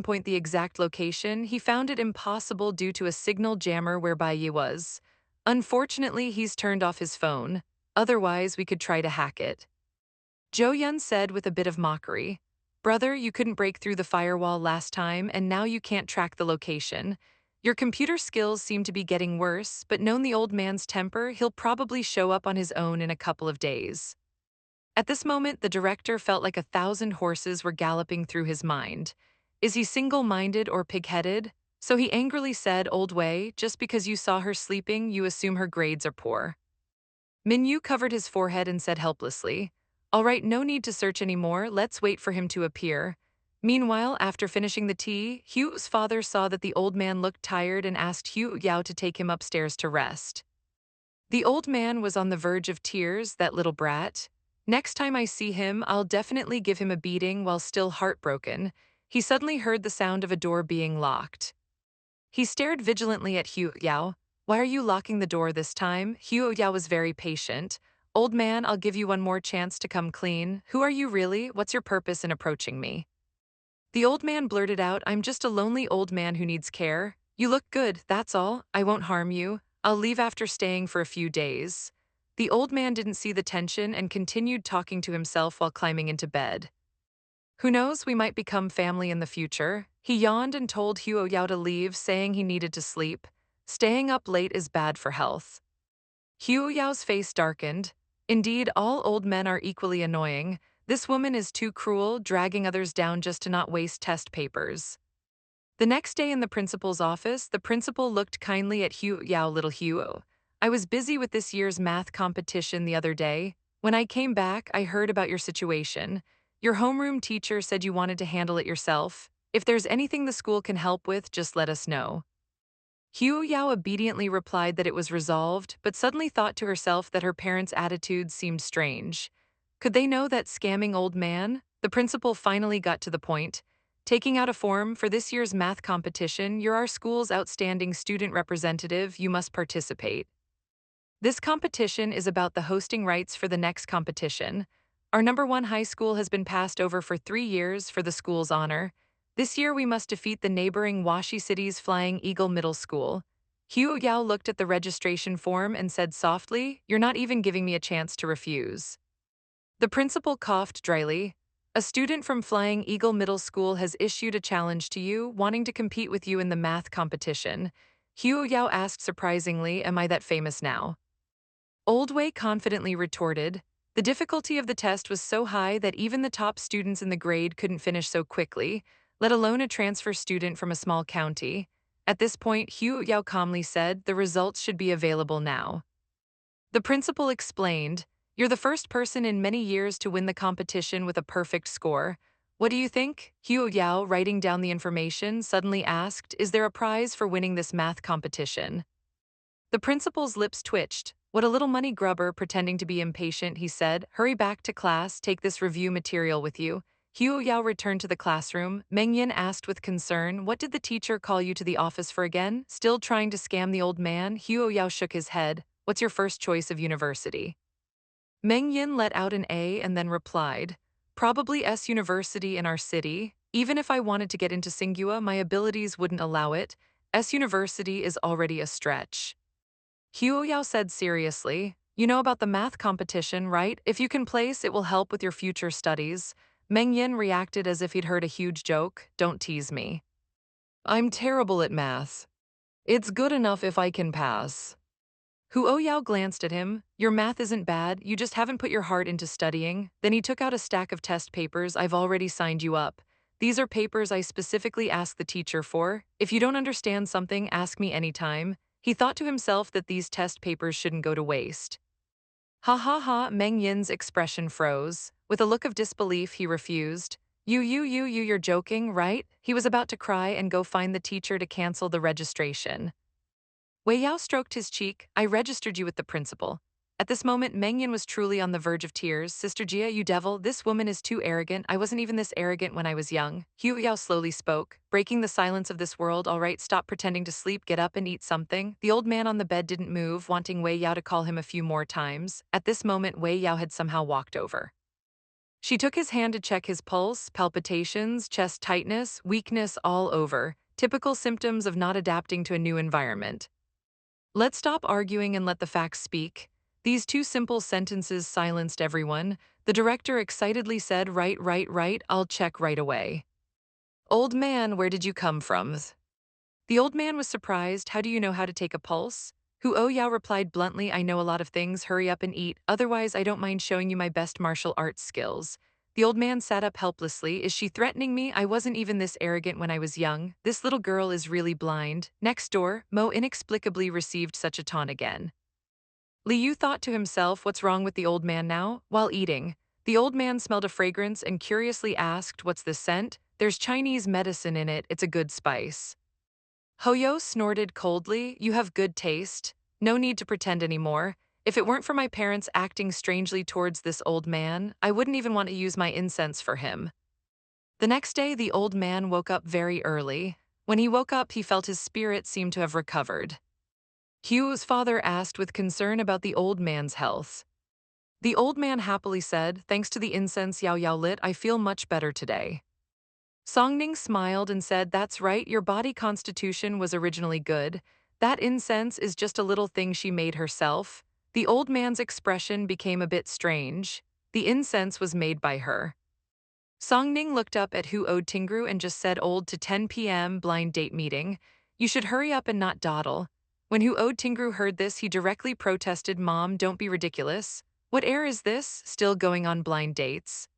pinpoint the exact location, he found it impossible due to a signal jammer whereby he was. Unfortunately, he's turned off his phone. Otherwise, we could try to hack it. Jo Yun said with a bit of mockery. Brother, you couldn't break through the firewall last time, and now you can't track the location. Your computer skills seem to be getting worse, but known the old man's temper, he'll probably show up on his own in a couple of days. At this moment, the director felt like 1,000 horses were galloping through his mind. Is he single-minded or pig-headed? So he angrily said, Old Wei, just because you saw her sleeping, you assume her grades are poor. Minyu covered his forehead and said helplessly, All right, no need to search anymore, let's wait for him to appear. Meanwhile, after finishing the tea, Hu's father saw that the old man looked tired and asked Hu Yao to take him upstairs to rest. The old man was on the verge of tears, that little brat. Next time I see him, I'll definitely give him a beating while still heartbroken. He suddenly heard the sound of a door being locked. He stared vigilantly at Hu Yao. Why are you locking the door this time? Hu Yao was very patient. Old man, I'll give you one more chance to come clean. Who are you really? What's your purpose in approaching me? The old man blurted out, I'm just a lonely old man who needs care. You look good, that's all. I won't harm you. I'll leave after staying for a few days. The old man didn't see the tension and continued talking to himself while climbing into bed. Who knows, we might become family in the future. He yawned and told Huo Yao to leave, saying he needed to sleep. Staying up late is bad for health. Huo Yao's face darkened. Indeed, all old men are equally annoying. This woman is too cruel, dragging others down just to not waste test papers. The next day in the principal's office, the principal looked kindly at Huo Yao, little Huo. I was busy with this year's math competition the other day. When I came back, I heard about your situation. Your homeroom teacher said you wanted to handle it yourself. If there's anything the school can help with, just let us know. Huo Yao obediently replied that it was resolved, but suddenly thought to herself that her parents' attitudes seemed strange. Could they know that scamming old man? The principal finally got to the point. Taking out a form for this year's math competition, you're our school's outstanding student representative, you must participate. This competition is about the hosting rights for the next competition. Our #1 high school has been passed over for 3 years for the school's honor. This year we must defeat the neighboring Washi City's Flying Eagle Middle School. Huo Yao looked at the registration form and said softly, You're not even giving me a chance to refuse. The principal coughed dryly. A student from Flying Eagle Middle School has issued a challenge to you, wanting to compete with you in the math competition. Huo Yao asked surprisingly, Am I that famous now? Old Wei confidently retorted, The difficulty of the test was so high that even the top students in the grade couldn't finish so quickly, let alone a transfer student from a small county. At this point, Hu Yao calmly said, The results should be available now. The principal explained, You're the first person in many years to win the competition with a perfect score. What do you think? Hu Yao, writing down the information, suddenly asked, Is there a prize for winning this math competition? The principal's lips twitched. What a little money grubber, pretending to be impatient, he said. Hurry back to class, take this review material with you. Huo Yao returned to the classroom. Meng Yin asked with concern, What did the teacher call you to the office for again? Still trying to scam the old man? Huo Yao shook his head. What's your first choice of university? Meng Yin let out an A and then replied, Probably S University in our city. Even if I wanted to get into Tsinghua, my abilities wouldn't allow it. S University is already a stretch. Huo Yao said seriously, You know about the math competition, right? If you can place, it will help with your future studies. Meng Yin reacted as if he'd heard a huge joke. Don't tease me. I'm terrible at math. It's good enough if I can pass. Huo Yao glanced at him. Your math isn't bad, you just haven't put your heart into studying. Then he took out a stack of test papers. I've already signed you up. These are papers I specifically asked the teacher for. If you don't understand something, ask me anytime. He thought to himself that these test papers shouldn't go to waste. Ha ha ha, Meng Yin's expression froze. With a look of disbelief, he refused. You're joking, right? He was about to cry and go find the teacher to cancel the registration. Wei Yao stroked his cheek. I registered you with the principal. At this moment, Meng Yin was truly on the verge of tears. Sister Jia, you devil, this woman is too arrogant. I wasn't even this arrogant when I was young. Hu Yao slowly spoke, breaking the silence of this world. All right, stop pretending to sleep, get up and eat something. The old man on the bed didn't move, wanting Wei Yao to call him a few more times. At this moment, Wei Yao had somehow walked over. She took his hand to check his pulse, palpitations, chest tightness, weakness all over, typical symptoms of not adapting to a new environment. Let's stop arguing and let the facts speak. These two simple sentences silenced everyone. The director excitedly said, right, right, right, I'll check right away. Old man, where did you come from? The old man was surprised. How do you know how to take a pulse? Yao replied bluntly, I know a lot of things, hurry up and eat, otherwise I don't mind showing you my best martial arts skills. The old man sat up helplessly. Is she threatening me? I wasn't even this arrogant when I was young. This little girl is really blind. Next door, Mo inexplicably received such a taunt again. Liu thought to himself, what's wrong with the old man now? While eating, the old man smelled a fragrance and curiously asked, what's this scent? There's Chinese medicine in it, it's a good spice. Hoyo snorted coldly, you have good taste. No need to pretend anymore. If it weren't for my parents acting strangely towards this old man, I wouldn't even want to use my incense for him. The next day, the old man woke up very early. When he woke up, he felt his spirit seemed to have recovered. Huo's father asked with concern about the old man's health. The old man happily said, thanks to the incense Yao Yao lit, I feel much better today. Songning smiled and said, that's right, your body constitution was originally good. That incense is just a little thing she made herself. The old man's expression became a bit strange. The incense was made by her. Songning looked up at Huo Tingru and just said, old to 10 p.m. blind date meeting. You should hurry up and not dawdle. When Huo Tingru heard this, he directly protested, Mom, don't be ridiculous. What air is this, still going on blind dates?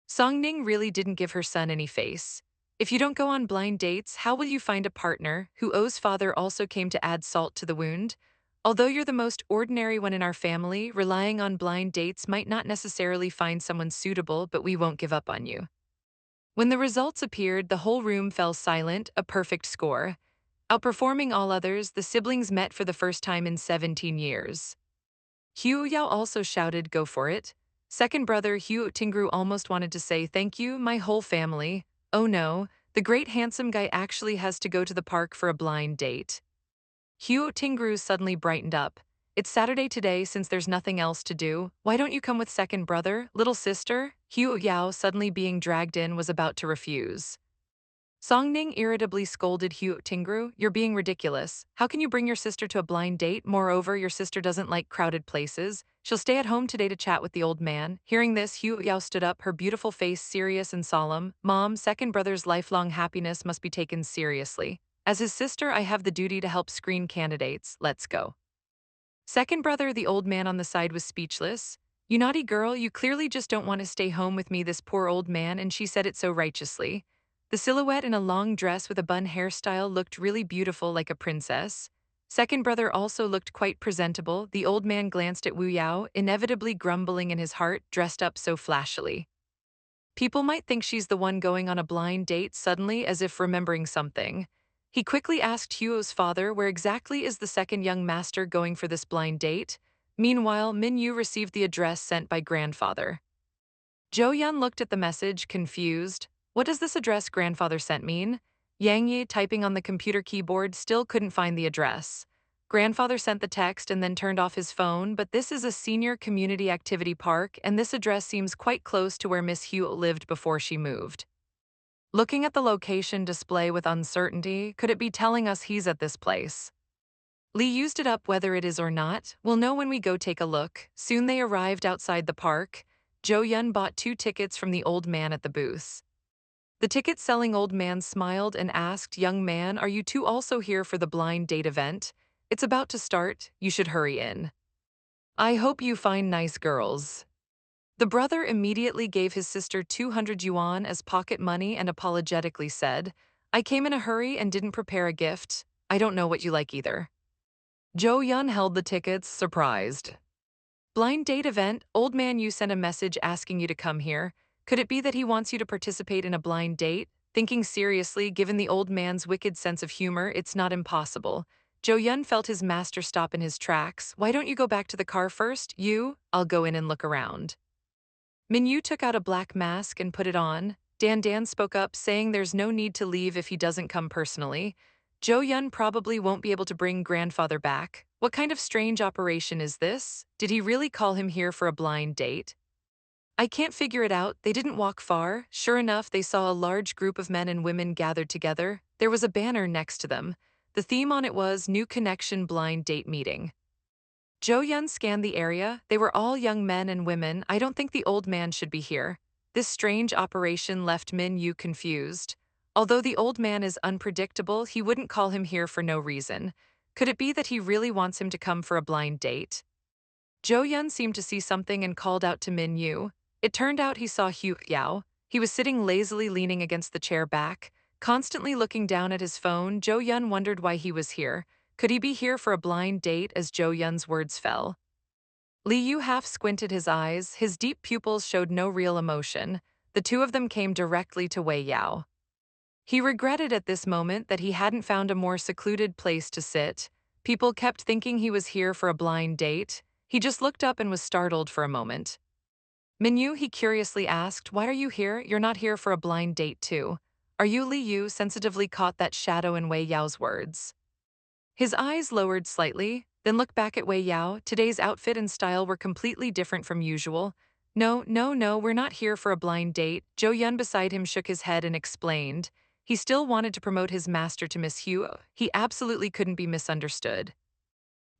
Songning really didn't give her son any face. If you don't go on blind dates, how will you find a partner? Huo's father also came to add salt to the wound. Although you're the most ordinary one in our family, relying on blind dates might not necessarily find someone suitable, but we won't give up on you. When the results appeared, the whole room fell silent, a perfect score. Outperforming all others, the siblings met for the first time in 17 years. Huo Yao also shouted, go for it. Second brother Huo Tingru almost wanted to say, thank you, my whole family. Oh no, the great handsome guy actually has to go to the park for a blind date. Huo Tingru suddenly brightened up. It's Saturday today since there's nothing else to do. Why don't you come with second brother, little sister? Huo Yao, suddenly being dragged in, was about to refuse. Songning irritably scolded Huo Tingru, you're being ridiculous. How can you bring your sister to a blind date? Moreover, your sister doesn't like crowded places. She'll stay at home today to chat with the old man. Hearing this, Huo Yao stood up, her beautiful face serious and solemn. Mom, second brother's lifelong happiness must be taken seriously. As his sister, I have the duty to help screen candidates. Let's go. Second brother, the old man on the side, was speechless. You naughty girl, you clearly just don't want to stay home with me, this poor old man, and she said it so righteously. The silhouette in a long dress with a bun hairstyle looked really beautiful, like a princess. Second brother also looked quite presentable. The old man glanced at Wu Yao, inevitably grumbling in his heart, dressed up so flashily. People might think she's the one going on a blind date suddenly, as if remembering something. He quickly asked Huo's father, where exactly is the second young master going for this blind date? Meanwhile, Min Yu received the address sent by grandfather. Zhou Yun looked at the message, confused. What does this address grandfather sent mean? Yang Yi, typing on the computer keyboard, still couldn't find the address. Grandfather sent the text and then turned off his phone, but this is a senior community activity park, and this address seems quite close to where Miss Hugh lived before she moved. Looking at the location display with uncertainty, could it be telling us he's at this place? Lee used it up, whether it is or not. We'll know when we go take a look. Soon they arrived outside the park. Zhou Yun bought 2 tickets from the old man at the booth. The ticket-selling old man smiled and asked, young man, are you two also here for the blind date event? It's about to start, you should hurry in. I hope you find nice girls. The brother immediately gave his sister 200 yuan as pocket money and apologetically said, I came in a hurry and didn't prepare a gift. I don't know what you like either. Zhou Yun held the tickets, surprised. Blind date event, old man, you sent a message asking you to come here. Could it be that he wants you to participate in a blind date? Thinking seriously, given the old man's wicked sense of humor, it's not impossible. Zhou Yun felt his master stop in his tracks. Why don't you go back to the car first? I'll go in and look around. Min Yu took out a black mask and put it on. Dan spoke up, saying there's no need to leave if he doesn't come personally. Zhou Yun probably won't be able to bring grandfather back. What kind of strange operation is this? Did he really call him here for a blind date? I can't figure it out. They didn't walk far. Sure enough, they saw a large group of men and women gathered together. There was a banner next to them. The theme on it was New Connection Blind Date Meeting. Zhou Yun scanned the area. They were all young men and women. I don't think the old man should be here. This strange operation left Min Yu confused. Although the old man is unpredictable, he wouldn't call him here for no reason. Could it be that he really wants him to come for a blind date? Zhou Yun seemed to see something and called out to Min Yu. It turned out he saw Hu Yao. He was sitting lazily leaning against the chair back, constantly looking down at his phone. Zhou Yun wondered why he was here. Could he be here for a blind date as Zhou Yun's words fell? Li Yu half squinted his eyes. His deep pupils showed no real emotion. The two of them came directly to Wei Yao. He regretted at this moment that he hadn't found a more secluded place to sit. People kept thinking he was here for a blind date. He just looked up and was startled for a moment. Minyu, he curiously asked, why are you here? You're not here for a blind date too. Are you? Li Yu sensitively caught that shadow in Wei Yao's words. His eyes lowered slightly, then looked back at Wei Yao. Today's outfit and style were completely different from usual. No, we're not here for a blind date. Zhou Yun beside him shook his head and explained. He still wanted to promote his master to Miss Huo. He absolutely couldn't be misunderstood.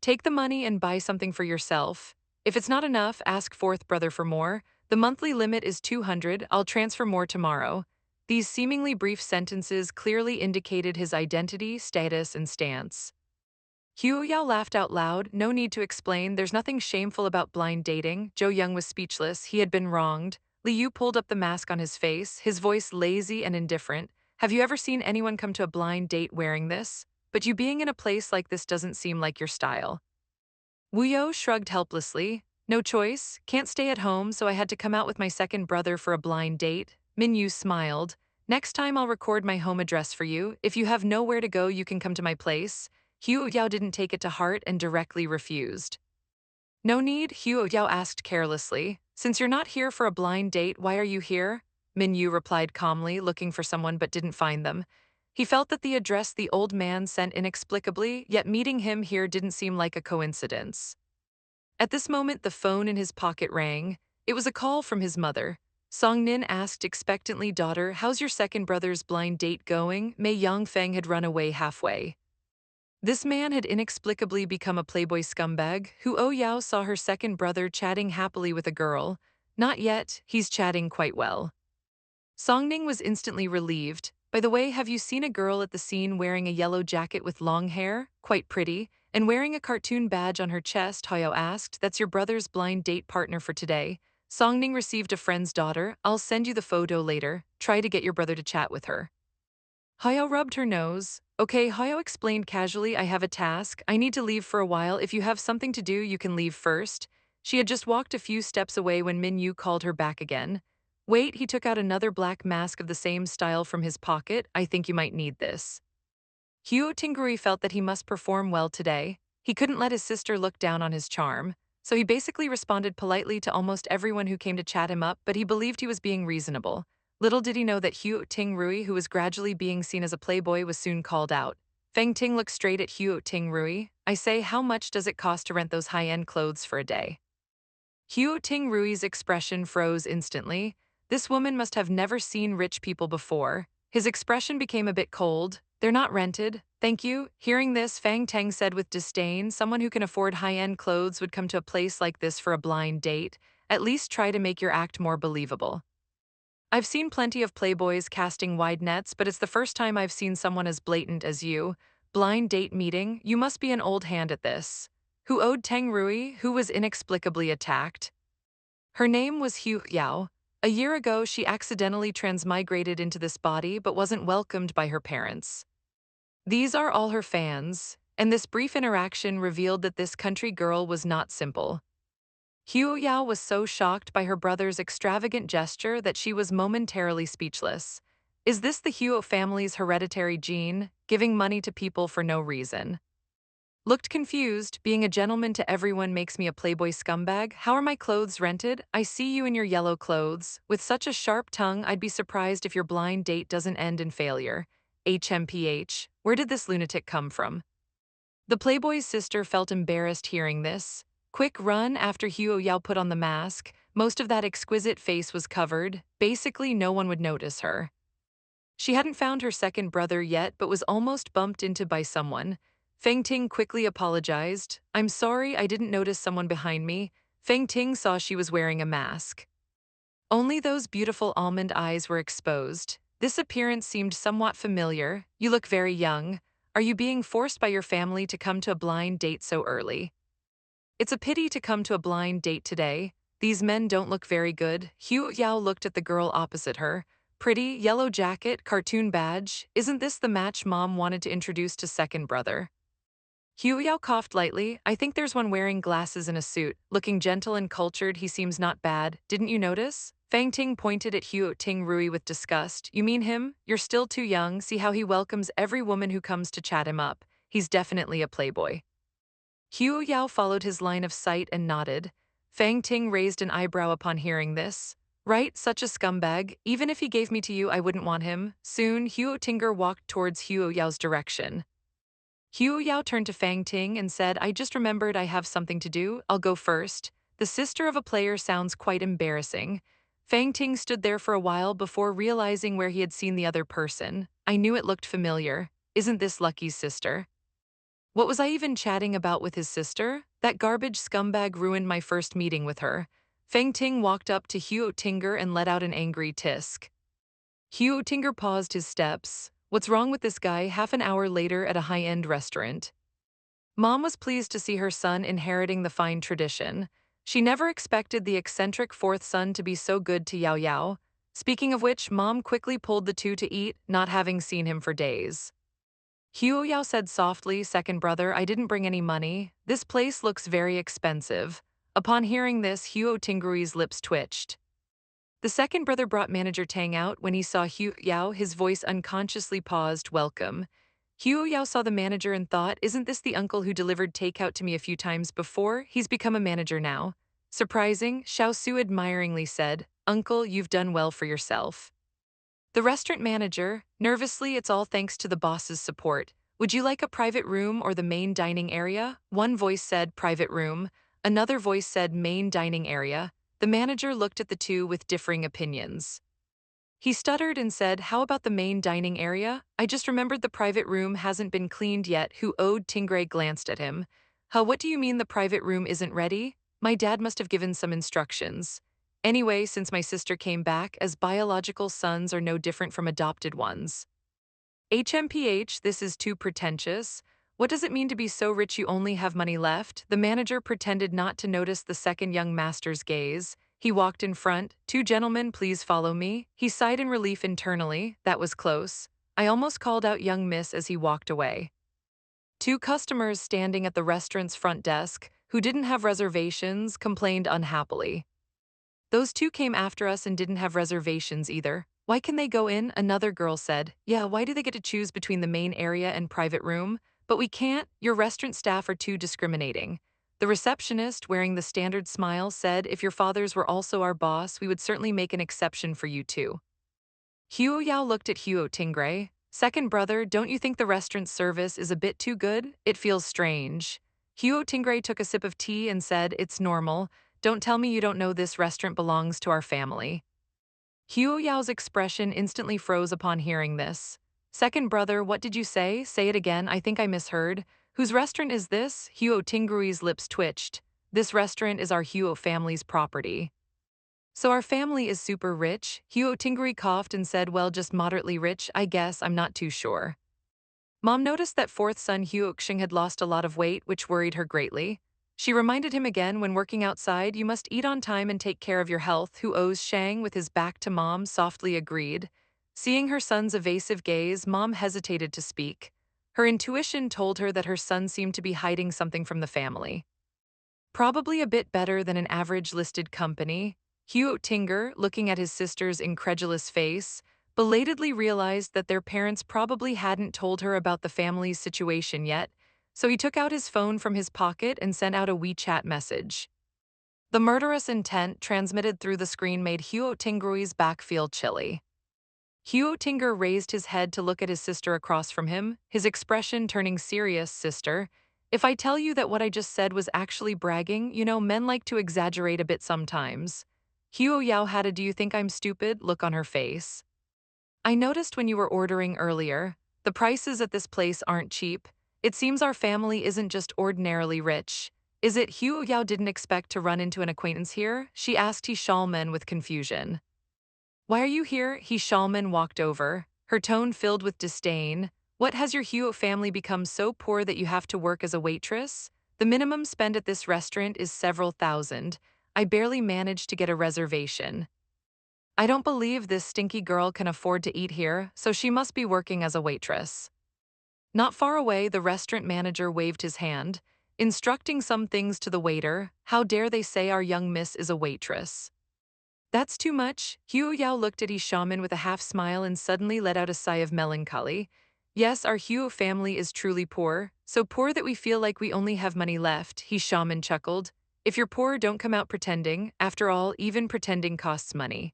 Take the money and buy something for yourself. If it's not enough, ask fourth brother for more. The monthly limit is 200. I'll transfer more tomorrow. These seemingly brief sentences clearly indicated his identity, status, and stance. Hu Yao laughed out loud. No need to explain. There's nothing shameful about blind dating. Zhou Yun was speechless. He had been wronged. Li Yu pulled up the mask on his face, his voice lazy and indifferent. Have you ever seen anyone come to a blind date wearing this? But you being in a place like this doesn't seem like your style. Wu Yo shrugged helplessly. No choice. Can't stay at home, so I had to come out with my second brother for a blind date. Min Yu smiled. Next time I'll record my home address for you. If you have nowhere to go, you can come to my place. Hu Yao didn't take it to heart and directly refused. No need, Hu Yao asked carelessly. Since you're not here for a blind date, why are you here? Min Yu replied calmly, looking for someone but didn't find them. He felt that the address the old man sent inexplicably, yet meeting him here didn't seem like a coincidence. At this moment, the phone in his pocket rang. It was a call from his mother. Song Nin asked expectantly, daughter, how's your second brother's blind date going? Mei Yangfeng had run away halfway. This man had inexplicably become a playboy scumbag. Hu Yao saw her second brother chatting happily with a girl. Not yet, he's chatting quite well. Songning was instantly relieved. By the way, have you seen a girl at the scene wearing a yellow jacket with long hair? Quite pretty. And wearing a cartoon badge on her chest, Hoyo asked. That's your brother's blind date partner for today. Songning received a friend's daughter. I'll send you the photo later. Try to get your brother to chat with her. Hoyo rubbed her nose. Okay, Hoyo explained casually, I have a task. I need to leave for a while. If you have something to do, you can leave first. She had just walked a few steps away when Min Yu called her back again. Wait, he took out another black mask of the same style from his pocket. I think you might need this. Huo Tinggui felt that he must perform well today. He couldn't let his sister look down on his charm. So he basically responded politely to almost everyone who came to chat him up, but he believed he was being reasonable. Little did he know that Huo Tingrui, who was gradually being seen as a playboy, was soon called out. Feng Ting looked straight at Huo Tingrui. I say, how much does it cost to rent those high-end clothes for a day? Huo Tingrui's expression froze instantly. This woman must have never seen rich people before. His expression became a bit cold. They're not rented. Thank you. Hearing this, Fang Teng said with disdain, someone who can afford high-end clothes would come to a place like this for a blind date. At least try to make your act more believable. I've seen plenty of playboys casting wide nets, but it's the first time I've seen someone as blatant as you. Blind date meeting, you must be an old hand at this. Who owed Teng Rui, who was inexplicably attacked? Her name was Hu Yao. A year ago, she accidentally transmigrated into this body but wasn't welcomed by her parents. These are all her fans, and this brief interaction revealed that this country girl was not simple. Hu Yao was so shocked by her brother's extravagant gesture that she was momentarily speechless. Is this the Huo family's hereditary gene, giving money to people for no reason? Looked confused, being a gentleman to everyone makes me a playboy scumbag. How are my clothes rented? I see you in your yellow clothes. With such a sharp tongue, I'd be surprised if your blind date doesn't end in failure. HMPH, where did this lunatic come from? The playboy's sister felt embarrassed hearing this. Quick run after Huo Yao put on the mask. Most of that exquisite face was covered. Basically, no one would notice her. She hadn't found her second brother yet but was almost bumped into by someone. Feng Ting quickly apologized. I'm sorry, I didn't notice someone behind me. Feng Ting saw she was wearing a mask. Only those beautiful almond eyes were exposed. This appearance seemed somewhat familiar. You look very young. Are you being forced by your family to come to a blind date so early? It's a pity to come to a blind date today. These men don't look very good. Hu Yao looked at the girl opposite her. Pretty, yellow jacket, cartoon badge. Isn't this the match Mom wanted to introduce to second brother? Hu Yao coughed lightly. I think there's one wearing glasses and a suit. Looking gentle and cultured, he seems not bad. Didn't you notice? Fang Ting pointed at Hu Ting Rui with disgust. You mean him? You're still too young. See how he welcomes every woman who comes to chat him up. He's definitely a playboy. Hu Yao followed his line of sight and nodded. Fang Ting raised an eyebrow upon hearing this. Right, such a scumbag. Even if he gave me to you, I wouldn't want him. Soon, Hu Tinger walked towards Hu Yao's direction. Hu Yao turned to Fang Ting and said, I just remembered I have something to do. I'll go first. The sister of a player sounds quite embarrassing. Fang Ting stood there for a while before realizing where he had seen the other person. I knew it looked familiar. Isn't this Lucky's sister? What was I even chatting about with his sister? That garbage scumbag ruined my first meeting with her. Feng Ting walked up to Huo Tinger and let out an angry tisk. Huo Tinger paused his steps. What's wrong with this guy? Half an hour later at a high-end restaurant. Mom was pleased to see her son inheriting the fine tradition. She never expected the eccentric fourth son to be so good to Yao Yao. Speaking of which, Mom quickly pulled the two to eat, not having seen him for days. Huo Yao said softly, second brother, I didn't bring any money. This place looks very expensive. Upon hearing this, Huo Tingrui's lips twitched. The second brother brought manager Tang out. When he saw Huo Yao, his voice unconsciously paused, welcome. Huo Yao saw the manager and thought, isn't this the uncle who delivered takeout to me a few times before? He's become a manager now. Surprising, Xiao Su admiringly said, Uncle, you've done well for yourself. The restaurant manager, nervously, it's all thanks to the boss's support. Would you like a private room or the main dining area? One voice said private room. Another voice said main dining area. The manager looked at the two with differing opinions. He stuttered and said, how about the main dining area? I just remembered the private room hasn't been cleaned yet. Who owed Tingray glanced at him. Huh, what do you mean the private room isn't ready? My dad must have given some instructions. Anyway, since my sister came back, as biological sons are no different from adopted ones. HMPH, this is too pretentious. What does it mean to be so rich you only have money left? The manager pretended not to notice the second young master's gaze. He walked in front. Two gentlemen, please follow me. He sighed in relief internally. That was close. I almost called out young miss as he walked away. Two customers standing at the restaurant's front desk, who didn't have reservations, complained unhappily. Those two came after us and didn't have reservations either. Why can they go in? Another girl said. Yeah, why do they get to choose between the main area and private room? But we can't. Your restaurant staff are too discriminating. The receptionist, wearing the standard smile, said, if your fathers were also our boss, we would certainly make an exception for you too. Huo Yao looked at Huo Tingray. Second brother, don't you think the restaurant service is a bit too good? It feels strange. Huo Tingray took a sip of tea and said, it's normal. Don't tell me you don't know this restaurant belongs to our family. Huo Yao's expression instantly froze upon hearing this. Second brother, what did you say? Say it again, I think I misheard. Whose restaurant is this? Huo Tingrui's lips twitched. This restaurant is our Huo family's property. So our family is super rich? Huo Tingrui coughed and said, well, just moderately rich, I guess, I'm not too sure. Mom noticed that fourth son Huo Xing had lost a lot of weight, which worried her greatly. She reminded him again, when working outside, you must eat on time and take care of your health. Huo's Shang, with his back to Mom, softly agreed. Seeing her son's evasive gaze, Mom hesitated to speak. Her intuition told her that her son seemed to be hiding something from the family. Probably a bit better than an average listed company. Huo Tinger, looking at his sister's incredulous face, belatedly realized that their parents probably hadn't told her about the family's situation yet, so he took out his phone from his pocket and sent out a WeChat message. The murderous intent transmitted through the screen made Huo Tingrui's back feel chilly. Huo Tinger raised his head to look at his sister across from him, his expression turning serious. Sister, if I tell you that what I just said was actually bragging, you know, men like to exaggerate a bit sometimes. Huo Yao had a "do you think I'm stupid" look on her face. I noticed when you were ordering earlier, the prices at this place aren't cheap. It seems our family isn't just ordinarily rich. Is it Huo Yao didn't expect to run into an acquaintance here? She asked He Shalman with confusion. Why are you here? He Shalman walked over, her tone filled with disdain. What has your Huo family become so poor that you have to work as a waitress? The minimum spend at this restaurant is several thousand. I barely managed to get a reservation. I don't believe this stinky girl can afford to eat here, so she must be working as a waitress. Not far away, the restaurant manager waved his hand, instructing some things to the waiter. How dare they say our young miss is a waitress? That's too much. Huo Yao looked at Ishaman with a half smile and suddenly let out a sigh of melancholy. Yes, our Huo family is truly poor, so poor that we feel like we only have money left, Hishaman chuckled. If you're poor, don't come out pretending. After all, even pretending costs money.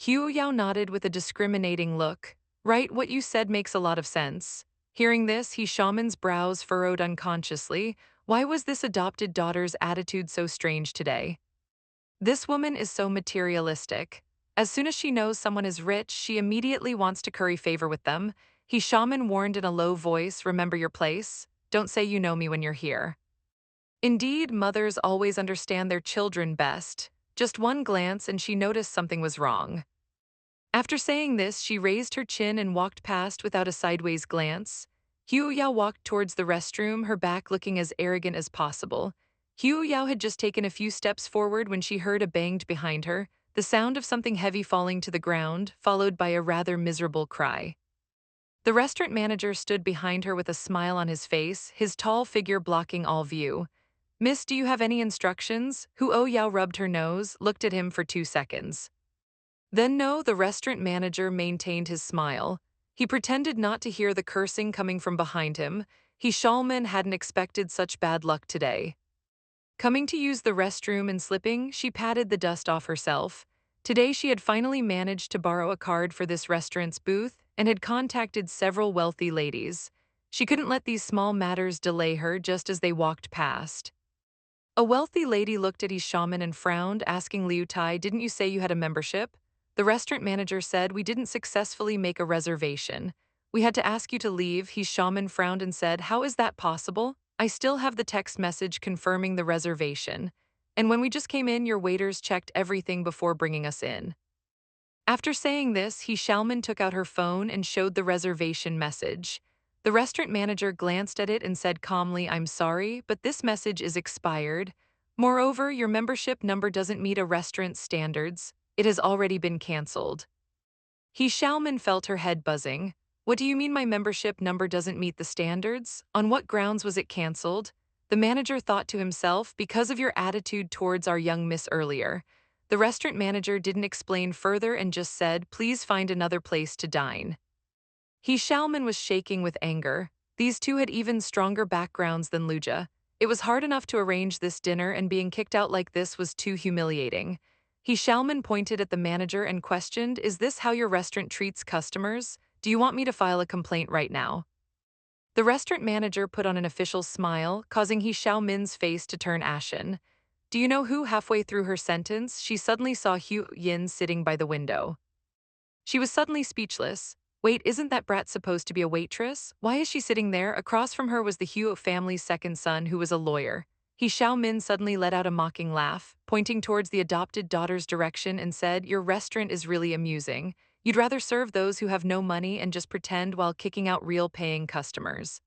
Huo Yao nodded with a discriminating look. Right, what you said makes a lot of sense. Hearing this, Hishaman's brows furrowed unconsciously. Why was this adopted daughter's attitude so strange today? This woman is so materialistic. As soon as she knows someone is rich, she immediately wants to curry favor with them. Hishaman warned in a low voice, remember your place. Don't say you know me when you're here. Indeed, mothers always understand their children best. Just one glance and she noticed something was wrong. After saying this, she raised her chin and walked past without a sideways glance. Hu Yao walked towards the restroom, her back looking as arrogant as possible. Hu Yao had just taken a few steps forward when she heard a bang behind her, the sound of something heavy falling to the ground, followed by a rather miserable cry. The restaurant manager stood behind her with a smile on his face, his tall figure blocking all view. Miss, do you have any instructions? Hu Yao rubbed her nose, looked at him for 2 seconds. Then no, the restaurant manager maintained his smile. He pretended not to hear the cursing coming from behind him. He Shalman hadn't expected such bad luck today. Coming to use the restroom and slipping, she patted the dust off herself. Today she had finally managed to borrow a card for this restaurant's booth and had contacted several wealthy ladies. She couldn't let these small matters delay her just as they walked past. A wealthy lady looked at his shaman and frowned, asking Liu Tai, didn't you say you had a membership? The restaurant manager said we didn't successfully make a reservation. We had to ask you to leave. His shaman frowned and said, how is that possible? I still have the text message confirming the reservation. And when we just came in, your waiters checked everything before bringing us in. After saying this, he Shalman took out her phone and showed the reservation message. The restaurant manager glanced at it and said calmly, I'm sorry, but this message is expired. Moreover, your membership number doesn't meet a restaurant's standards. It has already been canceled. He Shalman felt her head buzzing. What do you mean my membership number doesn't meet the standards? On what grounds was it canceled? The manager thought to himself, because of your attitude towards our young miss earlier. The restaurant manager didn't explain further and just said, please find another place to dine. He Shalman was shaking with anger. These two had even stronger backgrounds than Luja. It was hard enough to arrange this dinner, and being kicked out like this was too humiliating. He Shalman pointed at the manager and questioned, is this how your restaurant treats customers? Do you want me to file a complaint right now? The restaurant manager put on an official smile, causing He Xiaomin's face to turn ashen. Do you know who? Halfway through her sentence, she suddenly saw Hu Yin sitting by the window. She was suddenly speechless. Wait, isn't that brat supposed to be a waitress? Why is she sitting there? Across from her was the Hu family's second son, who was a lawyer. He Xiaomin suddenly let out a mocking laugh, pointing towards the adopted daughter's direction and said, your restaurant is really amusing. You'd rather serve those who have no money and just pretend while kicking out real paying customers.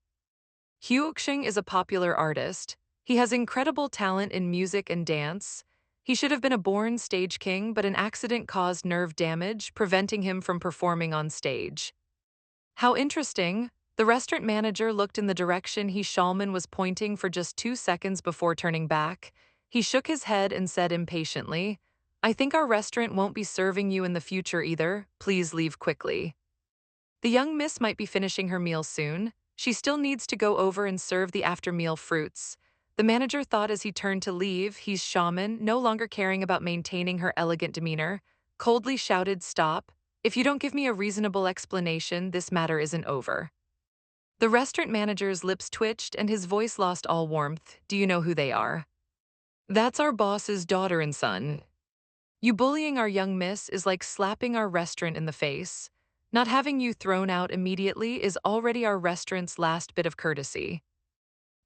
Hu Xing is a popular artist. He has incredible talent in music and dance. He should have been a born stage king, but an accident caused nerve damage, preventing him from performing on stage. How interesting. The restaurant manager looked in the direction He Shalman was pointing for just 2 seconds before turning back. He shook his head and said impatiently, I think our restaurant won't be serving you in the future either. Please leave quickly. The young miss might be finishing her meal soon. She still needs to go over and serve the after-meal fruits. The manager thought as he turned to leave. He's shaman, no longer caring about maintaining her elegant demeanor, coldly shouted, stop. If you don't give me a reasonable explanation, this matter isn't over. The restaurant manager's lips twitched and his voice lost all warmth. Do you know who they are? That's our boss's daughter and son. You bullying our young miss is like slapping our restaurant in the face. Not having you thrown out immediately is already our restaurant's last bit of courtesy.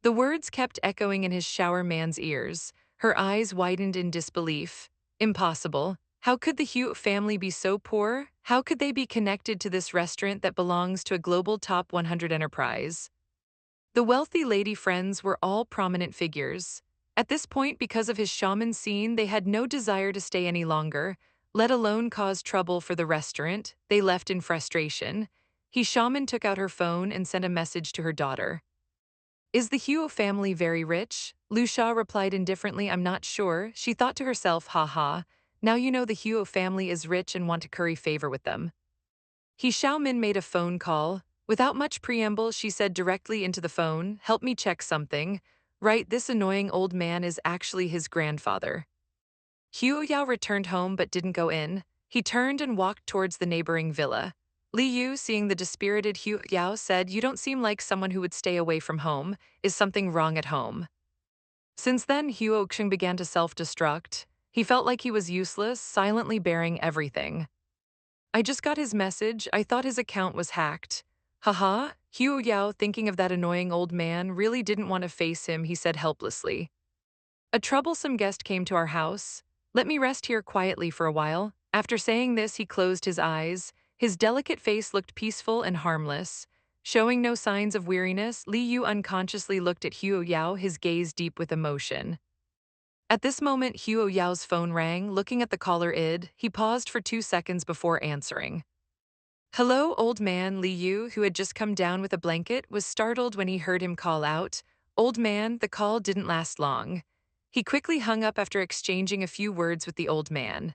The words kept echoing in his shower man's ears. Her eyes widened in disbelief. Impossible. How could the Hugh family be so poor? How could they be connected to this restaurant that belongs to a global top 100 enterprise? The wealthy lady friends were all prominent figures. At this point, because of his shaman scene, they had no desire to stay any longer, let alone cause trouble for the restaurant. They left in frustration. He shaman took out her phone and sent a message to her daughter. Is the Huo family very rich? Lu Sha replied indifferently, I'm not sure. She thought to herself, haha, now you know the Huo family is rich and want to curry favor with them. He Xiaomin made a phone call. Without much preamble, she said directly into the phone, help me check something. Right, this annoying old man is actually his grandfather. Huo Yao returned home but didn't go in. He turned and walked towards the neighboring villa. Li Yu, seeing the dispirited Huo Yao, said, you don't seem like someone who would stay away from home. Is something wrong at home? Since then, Huo Xing began to self-destruct. He felt like he was useless, silently bearing everything. I just got his message. I thought his account was hacked. Haha, Huo Yao, thinking of that annoying old man, really didn't want to face him, he said helplessly. A troublesome guest came to our house. Let me rest here quietly for a while. After saying this, he closed his eyes. His delicate face looked peaceful and harmless. Showing no signs of weariness, Li Yu unconsciously looked at Huo Yao, his gaze deep with emotion. At this moment, Huo Yao's phone rang. Looking at the caller ID, he paused for 2 seconds before answering. Hello, old man. Li Yu, who had just come down with a blanket, was startled when he heard him call out. Old man, the call didn't last long. He quickly hung up after exchanging a few words with the old man.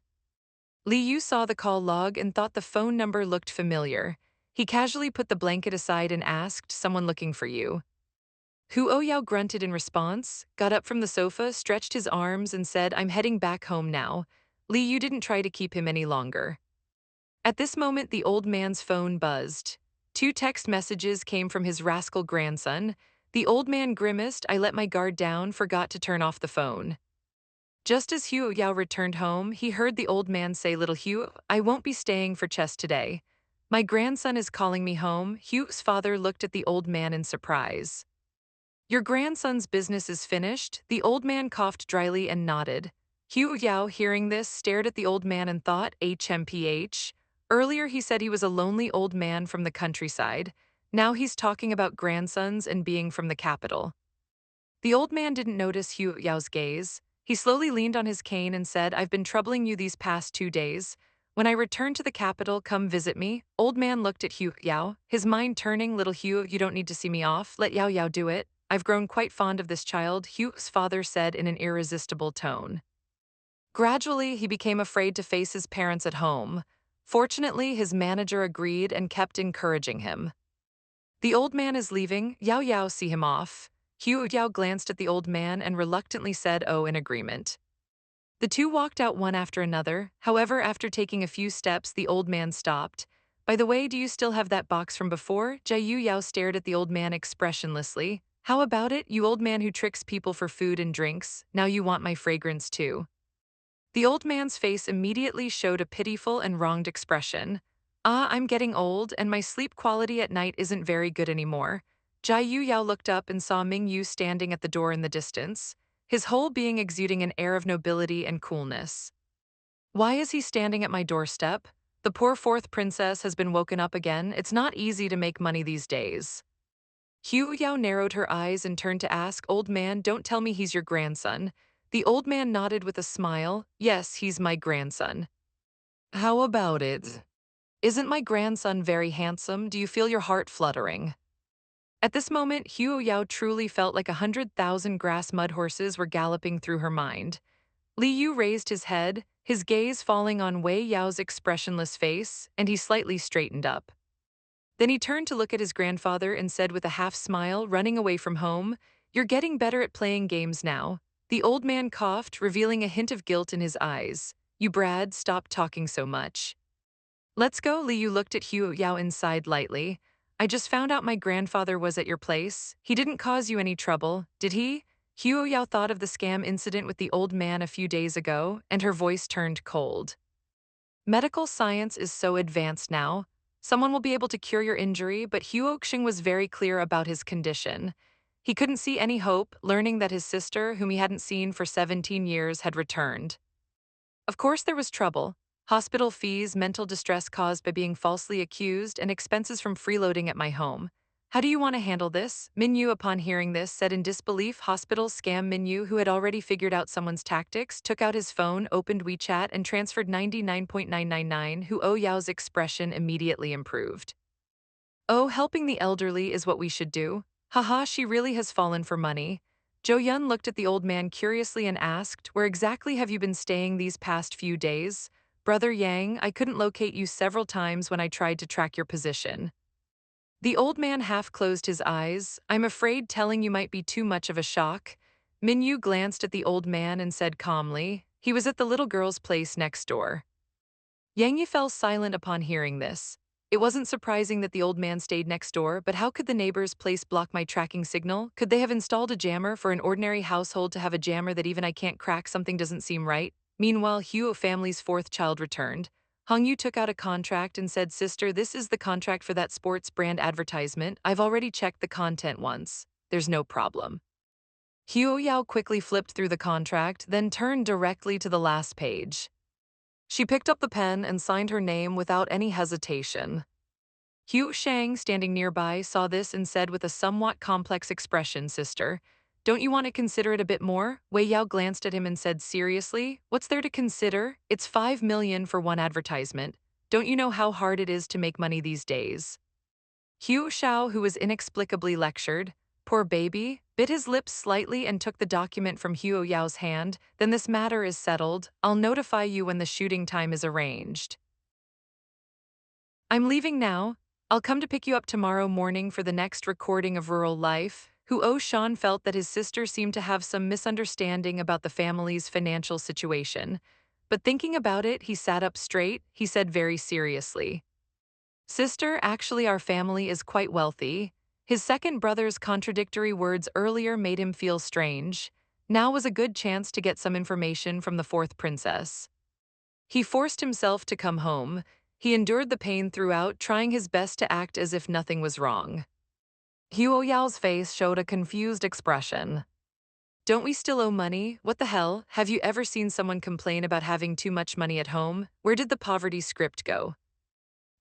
Li Yu saw the call log and thought the phone number looked familiar. He casually put the blanket aside and asked, someone looking for you. Huo Yao grunted in response, got up from the sofa, stretched his arms, and said, I'm heading back home now. Li Yu didn't try to keep him any longer. At this moment, the old man's phone buzzed. 2 text messages came from his rascal grandson. The old man grimaced, I let my guard down, forgot to turn off the phone. Just as Huo Yao returned home, he heard the old man say, Little Huo, I won't be staying for chess today. My grandson is calling me home. Huo's father looked at the old man in surprise. Your grandson's business is finished? The old man coughed dryly and nodded. Huo Yao, hearing this, stared at the old man and thought, HMPH. Earlier he said he was a lonely old man from the countryside. Now he's talking about grandsons and being from the capital. The old man didn't notice Huo Yao's gaze. He slowly leaned on his cane and said, I've been troubling you these past 2 days. When I return to the capital, come visit me. Old man looked at Huo Yao, his mind turning. Little Huo, you don't need to see me off. Let Yao Yao do it. I've grown quite fond of this child, Huo's father said in an irresistible tone. Gradually, he became afraid to face his parents at home. Fortunately, his manager agreed and kept encouraging him. The old man is leaving. Yao Yao, see him off. Huo Yao glanced at the old man and reluctantly said, oh, in agreement. The two walked out one after another. However, after taking a few steps, the old man stopped. By the way, do you still have that box from before? Jiayu Yao stared at the old man expressionlessly. How about it, you old man who tricks people for food and drinks? Now you want my fragrance too. The old man's face immediately showed a pitiful and wronged expression. Ah, I'm getting old, and my sleep quality at night isn't very good anymore. Jiayu Yao looked up and saw Ming Yu standing at the door in the distance, his whole being exuding an air of nobility and coolness. Why is he standing at my doorstep? The poor fourth princess has been woken up again. It's not easy to make money these days. Hu Yao narrowed her eyes and turned to ask, Old man, don't tell me he's your grandson. The old man nodded with a smile. Yes, he's my grandson. How about it? Isn't my grandson very handsome? Do you feel your heart fluttering? At this moment, Huo Yao truly felt like 100,000 grass mud horses were galloping through her mind. Li Yu raised his head, his gaze falling on Wei Yao's expressionless face, and he slightly straightened up. Then he turned to look at his grandfather and said with a half-smile, running away from home, You're getting better at playing games now. The old man coughed, revealing a hint of guilt in his eyes. You Brad, stop talking so much. Let's go, Li Yu looked at Huo Yao inside lightly. I just found out my grandfather was at your place. He didn't cause you any trouble, did he? Huo Yao thought of the scam incident with the old man a few days ago, and her voice turned cold. Medical science is so advanced now. Someone will be able to cure your injury, but Huo Xing was very clear about his condition. He couldn't see any hope, learning that his sister, whom he hadn't seen for 17 years, had returned. Of course, there was trouble: hospital fees, mental distress caused by being falsely accused, and expenses from freeloading at my home. How do you want to handle this? Minyu, upon hearing this, said in disbelief. Hospital scam. Minyu, who had already figured out someone's tactics, took out his phone, opened WeChat, and transferred 99.999. Huo Yao's expression immediately improved. Oh, helping the elderly is what we should do. Haha, she really has fallen for money. Zhou Yun looked at the old man curiously and asked, "Where exactly have you been staying these past few days?" "Brother Yang, I couldn't locate you several times when I tried to track your position." The old man half closed his eyes. "I'm afraid telling you might be too much of a shock." Minyu glanced at the old man and said calmly, "He was at the little girl's place next door." Yang Yi fell silent upon hearing this. It wasn't surprising that the old man stayed next door, but how could the neighbor's place block my tracking signal? Could they have installed a jammer? For an ordinary household to have a jammer that even I can't crack, something doesn't seem right. Meanwhile, Huo family's fourth child returned. Hong Yu took out a contract and said, "Sister, this is the contract for that sports brand advertisement. I've already checked the content once. There's no problem." Huo Yao quickly flipped through the contract, then turned directly to the last page. She picked up the pen and signed her name without any hesitation. Hu Shang, standing nearby, saw this and said with a somewhat complex expression, "Sister, don't you want to consider it a bit more?" Wei Yao glanced at him and said seriously, "What's there to consider? It's 5 million for one advertisement. Don't you know how hard it is to make money these days?" Hu Xiao, who was inexplicably lectured, "Poor baby," bit his lips slightly and took the document from Huo Yao's hand. "Then this matter is settled. I'll notify you when the shooting time is arranged. I'm leaving now. I'll come to pick you up tomorrow morning for the next recording of Rural Life." Huo Shan felt that his sister seemed to have some misunderstanding about the family's financial situation. But thinking about it, he sat up straight. He said very seriously, "Sister, actually our family is quite wealthy." His second brother's contradictory words earlier made him feel strange. Now was a good chance to get some information from the fourth princess. He forced himself to come home. He endured the pain throughout, trying his best to act as if nothing was wrong. Huo Yao's face showed a confused expression. "Don't we still owe money? What the hell? Have you ever seen someone complain about having too much money at home? Where did the poverty script go?"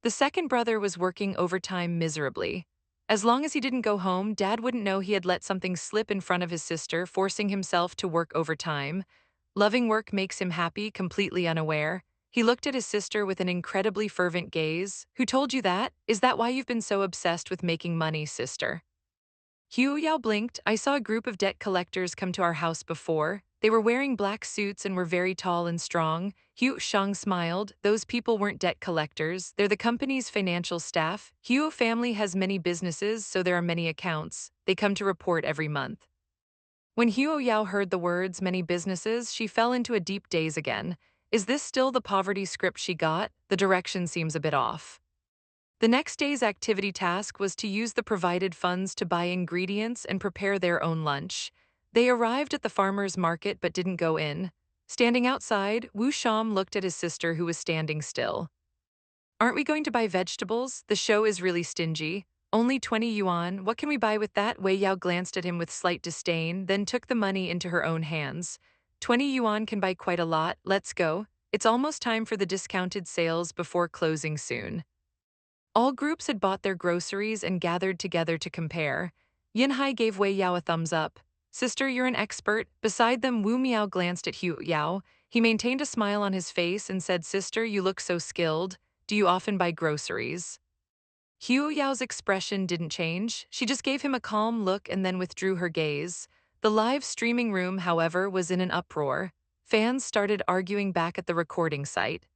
The second brother was working overtime miserably. As long as he didn't go home, Dad wouldn't know he had let something slip in front of his sister, forcing himself to work overtime. Loving work makes him happy, completely unaware. He looked at his sister with an incredibly fervent gaze. "Who told you that? Is that why you've been so obsessed with making money, sister?" Hu Yao blinked. "I saw a group of debt collectors come to our house before. They were wearing black suits and were very tall and strong." Hu Shang smiled. "Those people weren't debt collectors. They're the company's financial staff. Huo family has many businesses, so there are many accounts. They come to report every month." When Huo Yao heard the words "many businesses," she fell into a deep daze again. Is this still the poverty script she got? The direction seems a bit off. The next day's activity task was to use the provided funds to buy ingredients and prepare their own lunch. They arrived at the farmer's market but didn't go in. Standing outside, Wu Sham looked at his sister, who was standing still. "Aren't we going to buy vegetables? The show is really stingy. Only 20 yuan, what can we buy with that?" Wei Yao glanced at him with slight disdain, then took the money into her own hands. 20 yuan can buy quite a lot, let's go. It's almost time for the discounted sales before closing soon. All groups had bought their groceries and gathered together to compare. Yinhai gave Wei Yao a thumbs up. "Sister, you're an expert." Beside them, Wu Miao glanced at Hu Yao. He maintained a smile on his face and said, "Sister, you look so skilled. Do you often buy groceries?" Hu Yao's expression didn't change. She just gave him a calm look and then withdrew her gaze. The live streaming room, however, was in an uproar. Fans started arguing back at the recording site.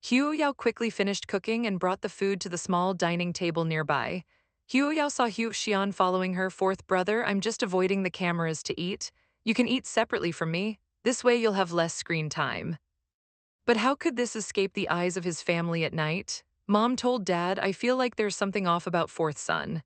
Huo Yao quickly finished cooking and brought the food to the small dining table nearby. Huo Yao saw Hu Xian following her. "Fourth brother, I'm just avoiding the cameras to eat. You can eat separately from me. This way you'll have less screen time." But how could this escape the eyes of his family at night? Mom told Dad, "I feel like there's something off about fourth son."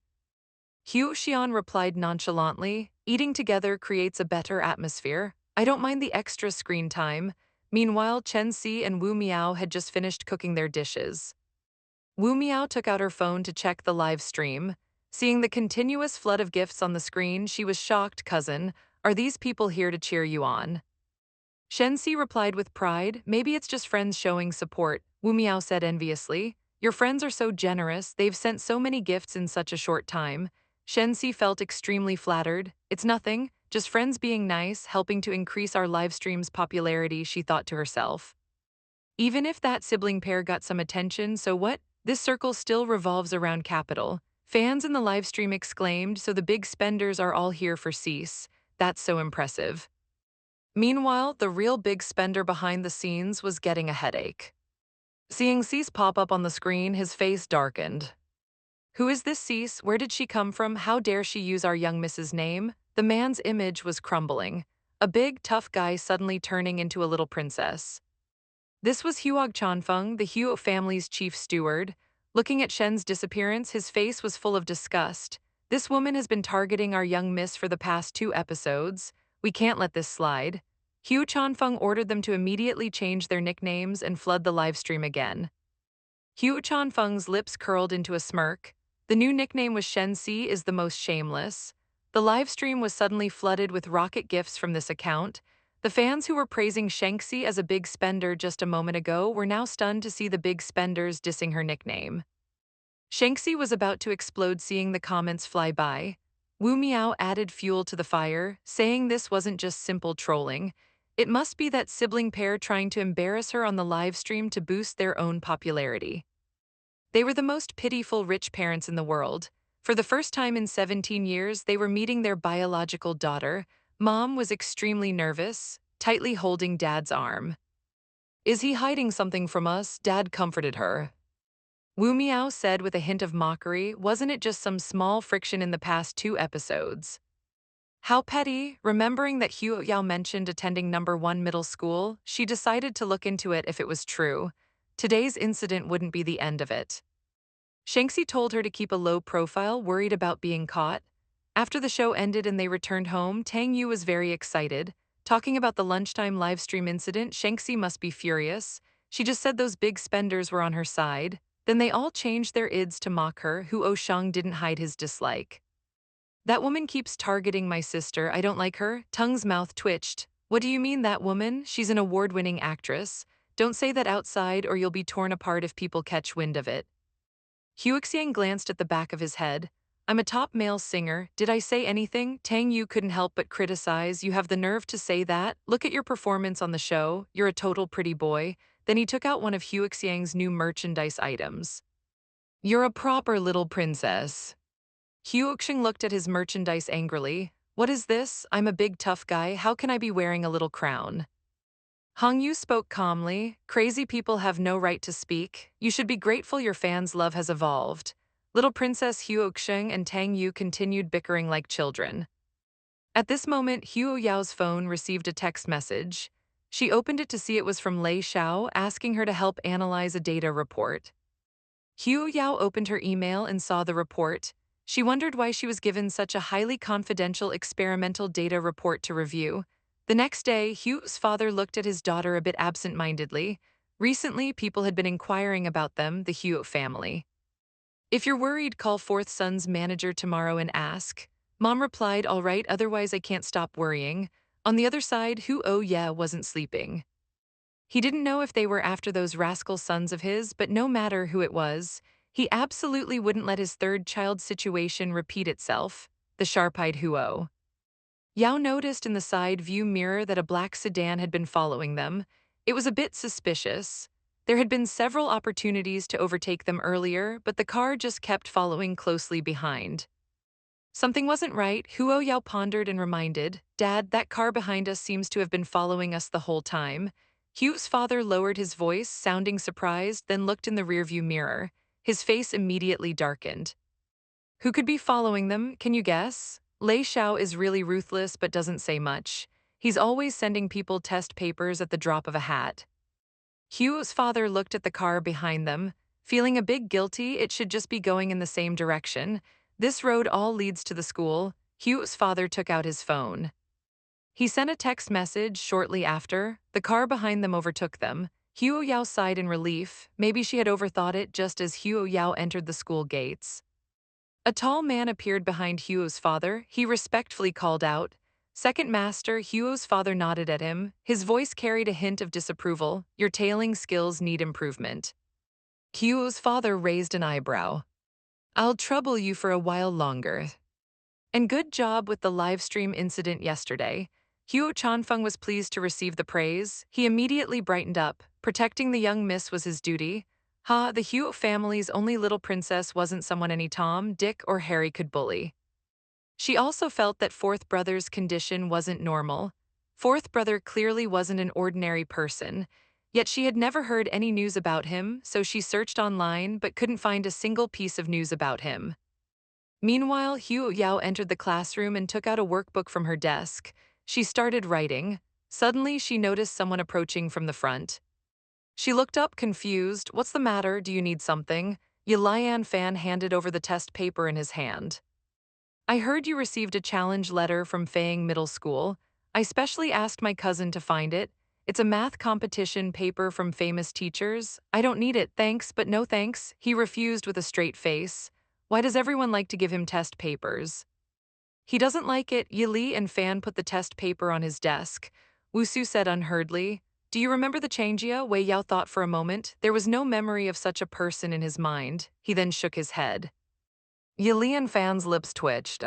Hu Xian replied nonchalantly, Eating together creates a better atmosphere. I don't mind the extra screen time. Meanwhile, Chen Si and Wu Miao had just finished cooking their dishes. Wu Miao took out her phone to check the live stream. Seeing the continuous flood of gifts on the screen, she was shocked. Cousin, are these people here to cheer you on? Shensi replied with pride, maybe it's just friends showing support. Wu Miao said enviously, your friends are so generous, they've sent so many gifts in such a short time. Shensi felt extremely flattered. It's nothing, just friends being nice, helping to increase our live stream's popularity, she thought to herself. Even if that sibling pair got some attention, so what? This circle still revolves around capital. Fans in the livestream exclaimed, so the big spenders are all here for Cease. That's so impressive. Meanwhile, the real big spender behind the scenes was getting a headache. Seeing Cease pop up on the screen, his face darkened. Who is this Cease? Where did she come from? How dare she use our young Mrs. name? The man's image was crumbling. A big, tough guy suddenly turning into a little princess. This was Huog Chanfeng, the Huo family's chief steward. Looking at Shen's disappearance, his face was full of disgust. This woman has been targeting our young miss for the past 2 episodes. We can't let this slide. Huo Chanfeng ordered them to immediately change their nicknames and flood the livestream again. Huo Chanfeng's lips curled into a smirk. The new nickname was Shen Si is the most shameless. The livestream was suddenly flooded with rocket gifts from this account. The fans who were praising Shanxi as a big spender just a moment ago were now stunned to see the big spenders dissing her nickname. Shanxi was about to explode seeing the comments fly by. Wu Miao added fuel to the fire, saying this wasn't just simple trolling. It must be that sibling pair trying to embarrass her on the live stream to boost their own popularity. They were the most pitiful rich parents in the world. For the first time in 17 years, they were meeting their biological daughter. Mom was extremely nervous, tightly holding Dad's arm. Is he hiding something from us? Dad comforted her. Wu Miao said with a hint of mockery, wasn't it just some small friction in the past 2 episodes? How petty, remembering that Huo Yao mentioned attending #1 middle school, she decided to look into it if it was true. Today's incident wouldn't be the end of it. Shanxi told her to keep a low profile, worried about being caught. After the show ended and they returned home, Tang Yu was very excited. Talking about the lunchtime livestream incident, Shanxi must be furious. She just said those big spenders were on her side. Then they all changed their ids to mock her, who Oshang didn't hide his dislike. That woman keeps targeting my sister, I don't like her. Tung's mouth twitched. What do you mean, that woman? She's an award-winning actress. Don't say that outside or you'll be torn apart if people catch wind of it. Huixiang glanced at the back of his head. I'm a top male singer. Did I say anything? Tang Yu couldn't help but criticize. You have the nerve to say that? Look at your performance on the show. You're a total pretty boy. Then he took out one of Huixiang's new merchandise items. You're a proper little princess. Huixiang looked at his merchandise angrily. What is this? I'm a big tough guy. How can I be wearing a little crown? Hong Yu spoke calmly. Crazy people have no right to speak. You should be grateful your fans' love has evolved. Little Princess Huoxing and Tang Yu continued bickering like children. At this moment, Huo Yao's phone received a text message. She opened it to see it was from Lei Xiao, asking her to help analyze a data report. Huo Yao opened her email and saw the report. She wondered why she was given such a highly confidential experimental data report to review. The next day, Hugh's father looked at his daughter a bit absent-mindedly. Recently, people had been inquiring about them, the Hugh family. If you're worried, call fourth son's manager tomorrow and ask. Mom replied, all right, otherwise I can't stop worrying. On the other side, Hu Oh yeah wasn't sleeping. He didn't know if they were after those rascal sons of his, but no matter who it was, he absolutely wouldn't let his third child situation repeat itself, the sharp-eyed Huo. Yao noticed in the side view mirror that a black sedan had been following them. It was a bit suspicious. There had been several opportunities to overtake them earlier, but the car just kept following closely behind. Something wasn't right, Huo Yao pondered and reminded, Dad, that car behind us seems to have been following us the whole time. Hugh's father lowered his voice, sounding surprised, then looked in the rearview mirror. His face immediately darkened. Who could be following them, can you guess? Lei Xiao is really ruthless but doesn't say much. He's always sending people test papers at the drop of a hat. Hugh's father looked at the car behind them. Feeling a bit guilty, it should just be going in the same direction. This road all leads to the school. Huo's father took out his phone. He sent a text message shortly after. The car behind them overtook them. Huo Yao sighed in relief. Maybe she had overthought it just as Huo Yao entered the school gates. A tall man appeared behind Huo's father. He respectfully called out, "Second master." Huo's father nodded at him. His voice carried a hint of disapproval. "Your tailing skills need improvement." Huo's father raised an eyebrow. "I'll trouble you for a while longer." And good job with the live stream incident yesterday. Huo Chanfeng was pleased to receive the praise. He immediately brightened up. Protecting the young miss was his duty. The Huo family's only little princess wasn't someone any Tom, Dick, or Harry could bully. She also felt that fourth brother's condition wasn't normal. Fourth brother clearly wasn't an ordinary person. Yet she had never heard any news about him, so she searched online but couldn't find a single piece of news about him. Meanwhile, Huo Yao entered the classroom and took out a workbook from her desk. She started writing. Suddenly, she noticed someone approaching from the front. She looked up, confused. "What's the matter? Do you need something?" Lian Fan handed over the test paper in his hand. "I heard you received a challenge letter from Fang Middle School. I specially asked my cousin to find it. It's a math competition paper from famous teachers. I don't need it, thanks, but no thanks." He refused with a straight face. Why does everyone like to give him test papers? He doesn't like it. Yili and Fan put the test paper on his desk. Wusu said unhurriedly, "Do you remember the Changjia?" Wei Yao thought for a moment. There was no memory of such a person in his mind. He then shook his head. Yili and Fan's lips twitched.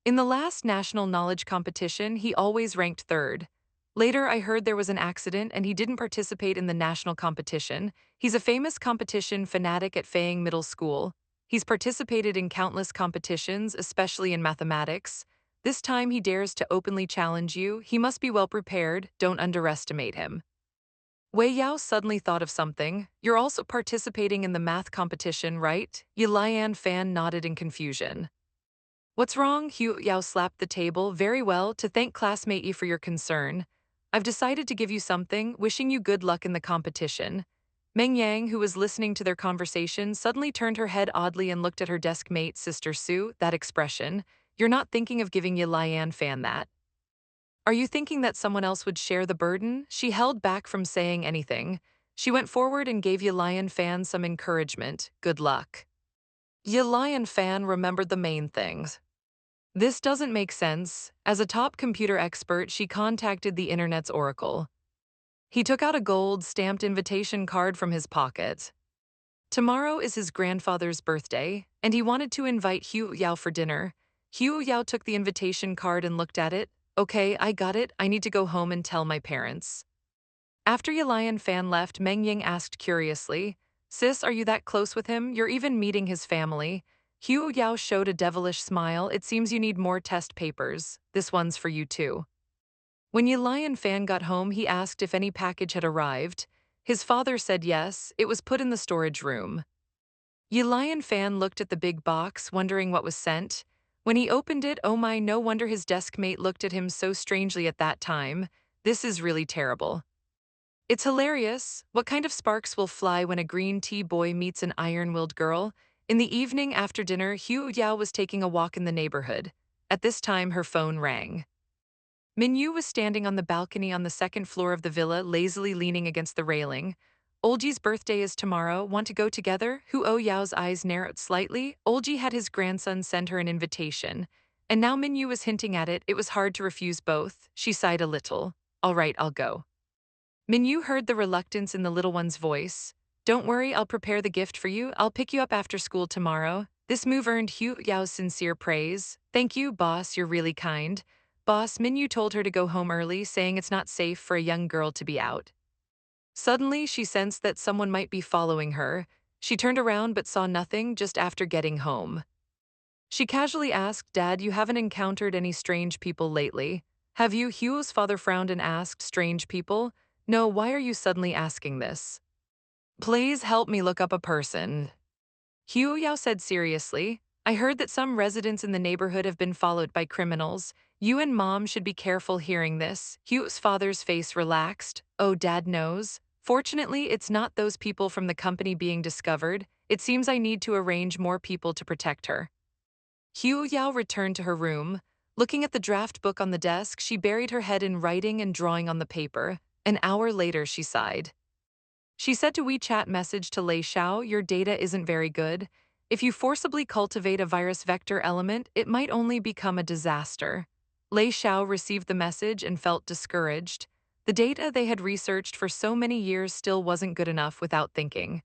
In the last national knowledge competition, he always ranked third. Later, I heard there was an accident and he didn't participate in the national competition. He's a famous competition fanatic at Fang Middle School. He's participated in countless competitions, especially in mathematics. This time he dares to openly challenge you. He must be well prepared. Don't underestimate him. Wei Yao suddenly thought of something. "You're also participating in the math competition, right?" Lian Fan nodded in confusion. "What's wrong?" Hu Yao slapped the table. "Very well, to thank classmate Yi for your concern. I've decided to give you something, wishing you good luck in the competition." Meng Yang, who was listening to their conversation, suddenly turned her head oddly and looked at her desk mate, Sister Su. "That expression. You're not thinking of giving Yi Lian Fan that. Are you thinking that someone else would share the burden?" She held back from saying anything. She went forward and gave Yi Lian Fan some encouragement. "Good luck." Yi Lian Fan remembered the main things. This doesn't make sense. As a top computer expert, she contacted the internet's oracle. He took out a gold-stamped invitation card from his pocket. Tomorrow is his grandfather's birthday, and he wanted to invite Hu Yao for dinner. Hu Yao took the invitation card and looked at it. "Okay, I got it. I need to go home and tell my parents." After Yalian Fan left, Meng Ying asked curiously, "Sis, are you that close with him? You're even meeting his family." Hu Yao showed a devilish smile. "It seems you need more test papers. This one's for you too." When Yalian Fan got home, he asked if any package had arrived. His father said yes. It was put in the storage room. Yalian Fan looked at the big box, wondering what was sent. When he opened it, oh my, no wonder his desk mate looked at him so strangely at that time. This is really terrible. It's hilarious. What kind of sparks will fly when a green tea boy meets an iron-willed girl? In the evening after dinner, Hu Yao was taking a walk in the neighborhood. At this time, her phone rang. Minyu was standing on the balcony on the second floor of the villa, lazily leaning against the railing. "Olji's birthday is tomorrow. Want to go together?" Hu Yao's eyes narrowed slightly. Olji had his grandson send her an invitation. And now Minyu was hinting at it. It was hard to refuse both. She sighed a little. "All right, I'll go." Minyu heard the reluctance in the little one's voice. "Don't worry, I'll prepare the gift for you. I'll pick you up after school tomorrow." This move earned Hu Yao's sincere praise. "Thank you, boss, you're really kind." Boss, Minyu told her to go home early, saying it's not safe for a young girl to be out. Suddenly, she sensed that someone might be following her. She turned around but saw nothing just after getting home. She casually asked, "Dad, you haven't encountered any strange people lately, have you?" Huo's father frowned and asked, "Strange people? No, why are you suddenly asking this?" "Please help me look up a person." Huo Yao said seriously, "I heard that some residents in the neighborhood have been followed by criminals. You and Mom should be careful hearing this." Huo's father's face relaxed. "Oh, Dad knows. Fortunately, it's not those people from the company being discovered. It seems I need to arrange more people to protect her." Hu Yao returned to her room. Looking at the draft book on the desk, she buried her head in writing and drawing on the paper. An hour later, she sighed. She said to WeChat message to Lei Xiao, "Your data isn't very good. If you forcibly cultivate a virus vector element, it might only become a disaster." Lei Xiao received the message and felt discouraged. The data they had researched for so many years still wasn't good enough without thinking.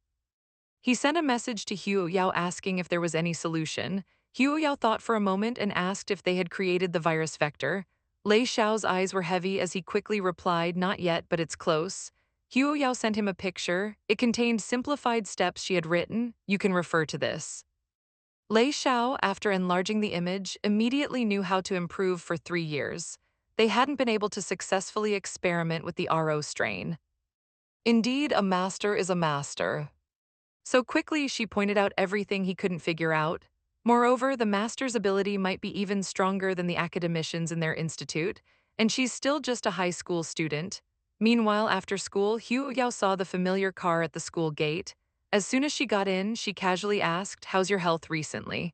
He sent a message to Huo Yao asking if there was any solution. Huo Yao thought for a moment and asked if they had created the virus vector. Lei Xiao's eyes were heavy as he quickly replied, "Not yet, but it's close." Huo Yao sent him a picture. It contained simplified steps she had written. "You can refer to this." Lei Xiao, after enlarging the image, immediately knew how to improve for 3 years. They hadn't been able to successfully experiment with the RO strain. Indeed, a master is a master. So quickly, she pointed out everything he couldn't figure out. Moreover, the master's ability might be even stronger than the academicians in their institute, and she's still just a high school student. Meanwhile, after school, Hu Yao saw the familiar car at the school gate. As soon as she got in, she casually asked, "How's your health recently?"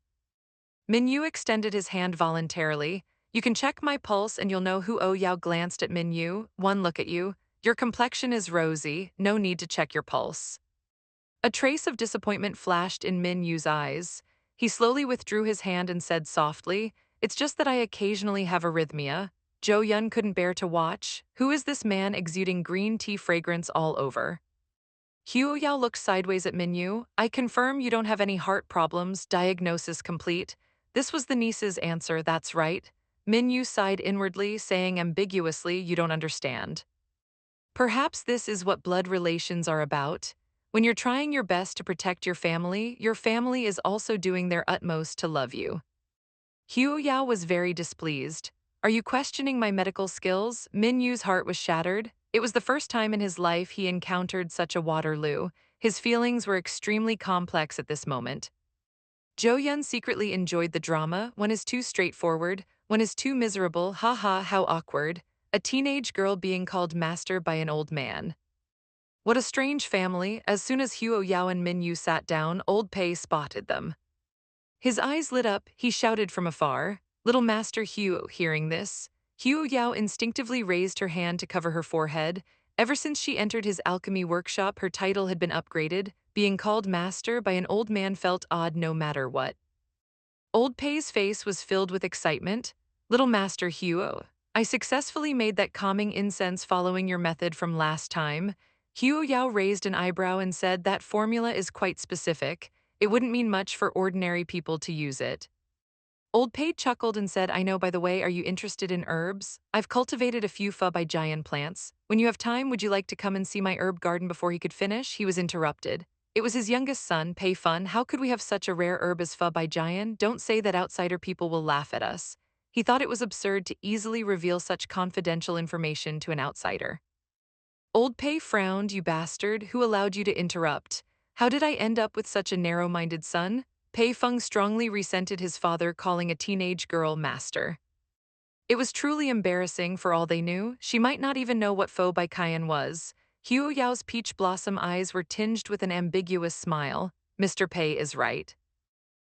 Min Yu extended his hand voluntarily. "You can check my pulse and you'll know." Hu Yao glanced at Min Yu. "One look at you. Your complexion is rosy. No need to check your pulse." A trace of disappointment flashed in Min Yu's eyes. He slowly withdrew his hand and said softly, "It's just that I occasionally have arrhythmia." Zhou Yun couldn't bear to watch. Who is this man exuding green tea fragrance all over? Huo Yao looked sideways at Min Yu. "I confirm you don't have any heart problems. Diagnosis complete." This was the niece's answer. "That's right." Min Yu sighed inwardly, saying ambiguously, "You don't understand." Perhaps this is what blood relations are about. When you're trying your best to protect your family is also doing their utmost to love you. Huo Yao was very displeased. "Are you questioning my medical skills?" Min Yu's heart was shattered. It was the first time in his life he encountered such a Waterloo. His feelings were extremely complex at this moment. Zhou Yun secretly enjoyed the drama. One is too straightforward, one is too miserable, haha, how awkward. A teenage girl being called master by an old man. What a strange family. As soon as Huo Yao and Min Yu sat down, old Pei spotted them. His eyes lit up, he shouted from afar, "Little Master Huo." Hearing this, Huo Yao instinctively raised her hand to cover her forehead. Ever since she entered his alchemy workshop, her title had been upgraded. Being called master by an old man felt odd no matter what. Old Pei's face was filled with excitement. "Little Master Huo, I successfully made that calming incense following your method from last time." Huo Yao raised an eyebrow and said, "That formula is quite specific. It wouldn't mean much for ordinary people to use it." Old Pei chuckled and said, "I know, by the way, are you interested in herbs? I've cultivated a few pho by giant plants. When you have time, would you like to come and see my herb garden?" Before he could finish, he was interrupted. It was his youngest son, Pei Fun. "How could we have such a rare herb as pho by giant? Don't say that, outsider people will laugh at us." He thought it was absurd to easily reveal such confidential information to an outsider. Old Pei frowned. "You bastard, who allowed you to interrupt? How did I end up with such a narrow-minded son?" Pei Feng strongly resented his father calling a teenage girl master. It was truly embarrassing. For all they knew, she might not even know what pho by Cayenne was. Huo Yao's peach blossom eyes were tinged with an ambiguous smile. "Mr. Pei is right.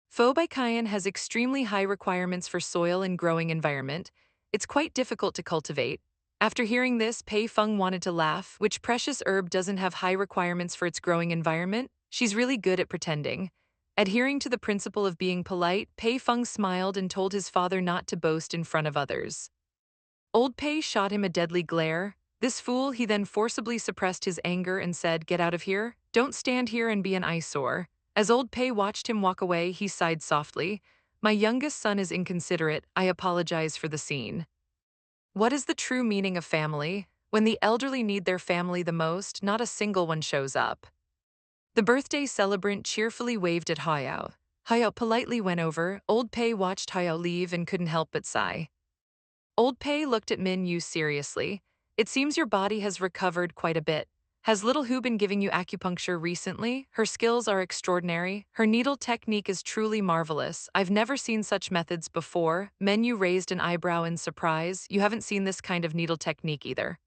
Pho by Cayenne has extremely high requirements for soil and growing environment. It's quite difficult to cultivate." After hearing this, Pei Feng wanted to laugh. Which precious herb doesn't have high requirements for its growing environment? She's really good at pretending. Adhering to the principle of being polite, Pei Feng smiled and told his father not to boast in front of others. Old Pei shot him a deadly glare. "This fool." He then forcibly suppressed his anger and said, "Get out of here. Don't stand here and be an eyesore." As Old Pei watched him walk away, he sighed softly. "My youngest son is inconsiderate. I apologize for the scene." What is the true meaning of family? When the elderly need their family the most, not a single one shows up. The birthday celebrant cheerfully waved at Hayao. Hayao politely went over. Old Pei watched Hayao leave and couldn't help but sigh. Old Pei looked at Min Yu seriously. "It seems your body has recovered quite a bit. Has little Hu been giving you acupuncture recently? Her skills are extraordinary. Her needle technique is truly marvelous. I've never seen such methods before." Min Yu raised an eyebrow in surprise. "You haven't seen this kind of needle technique either."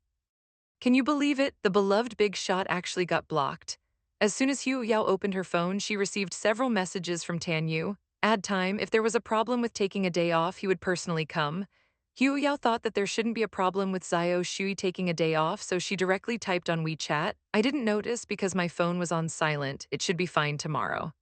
Can you believe it? The beloved big shot actually got blocked. As soon as Hu Yao opened her phone, she received several messages from Tan Yu. Add time, if there was a problem with taking a day off, he would personally come. Hu Yao thought that there shouldn't be a problem with Xiao Shui taking a day off, so she directly typed on WeChat, "I didn't notice because my phone was on silent. It should be fine tomorrow."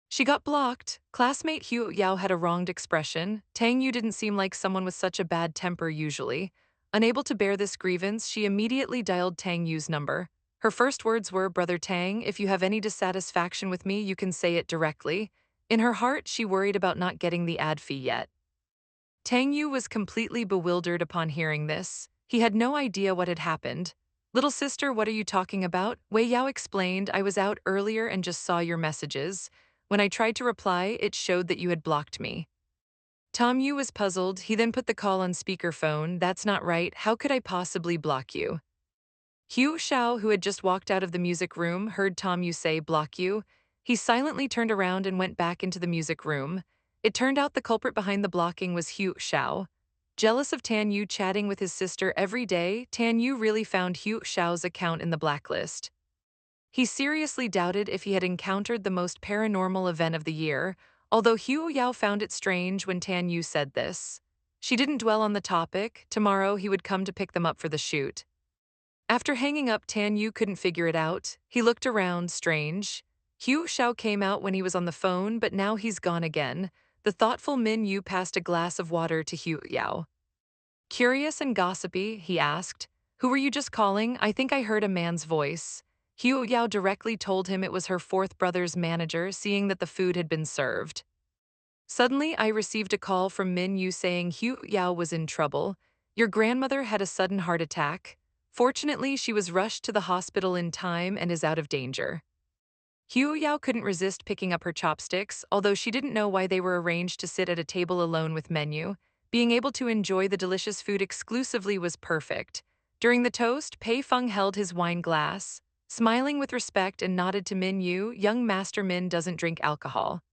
She got blocked. Classmate Hu Yao had a wronged expression. Tang Yu didn't seem like someone with such a bad temper usually. Unable to bear this grievance, she immediately dialed Tang Yu's number. Her first words were, "Brother Tang, if you have any dissatisfaction with me, you can say it directly." In her heart, she worried about not getting the ad fee yet. Tang Yu was completely bewildered upon hearing this. He had no idea what had happened. "Little sister, what are you talking about?" Wei Yao explained, "I was out earlier and just saw your messages. When I tried to reply, it showed that you had blocked me." Tom Yu was puzzled. He then put the call on speakerphone. "That's not right. How could I possibly block you?" Hu Xiao, who had just walked out of the music room, heard Tom Yu say, "Block you." He silently turned around and went back into the music room. It turned out the culprit behind the blocking was Hu Xiao. Jealous of Tan Yu chatting with his sister every day, Tan Yu really found Hu Xiao's account in the blacklist. He seriously doubted if he had encountered the most paranormal event of the year, although Hu Yao found it strange when Tan Yu said this. She didn't dwell on the topic. Tomorrow he would come to pick them up for the shoot. After hanging up, Tan Yu couldn't figure it out. He looked around, strange. Hu Xiao came out when he was on the phone, but now he's gone again. The thoughtful Min Yu passed a glass of water to Hu Yao. Curious and gossipy, he asked, "Who were you just calling? I think I heard a man's voice." Hu Yao directly told him it was her fourth brother's manager, seeing that the food had been served. Suddenly, I received a call from Min Yu saying Hu Yao was in trouble. "Your grandmother had a sudden heart attack. Fortunately, she was rushed to the hospital in time and is out of danger." Hu Yao couldn't resist picking up her chopsticks, although she didn't know why they were arranged to sit at a table alone with menu. Being able to enjoy the delicious food exclusively was perfect. During the toast, Pei Feng held his wine glass, smiling with respect and nodded to Min Yu. "Young Master Min doesn't drink alcohol."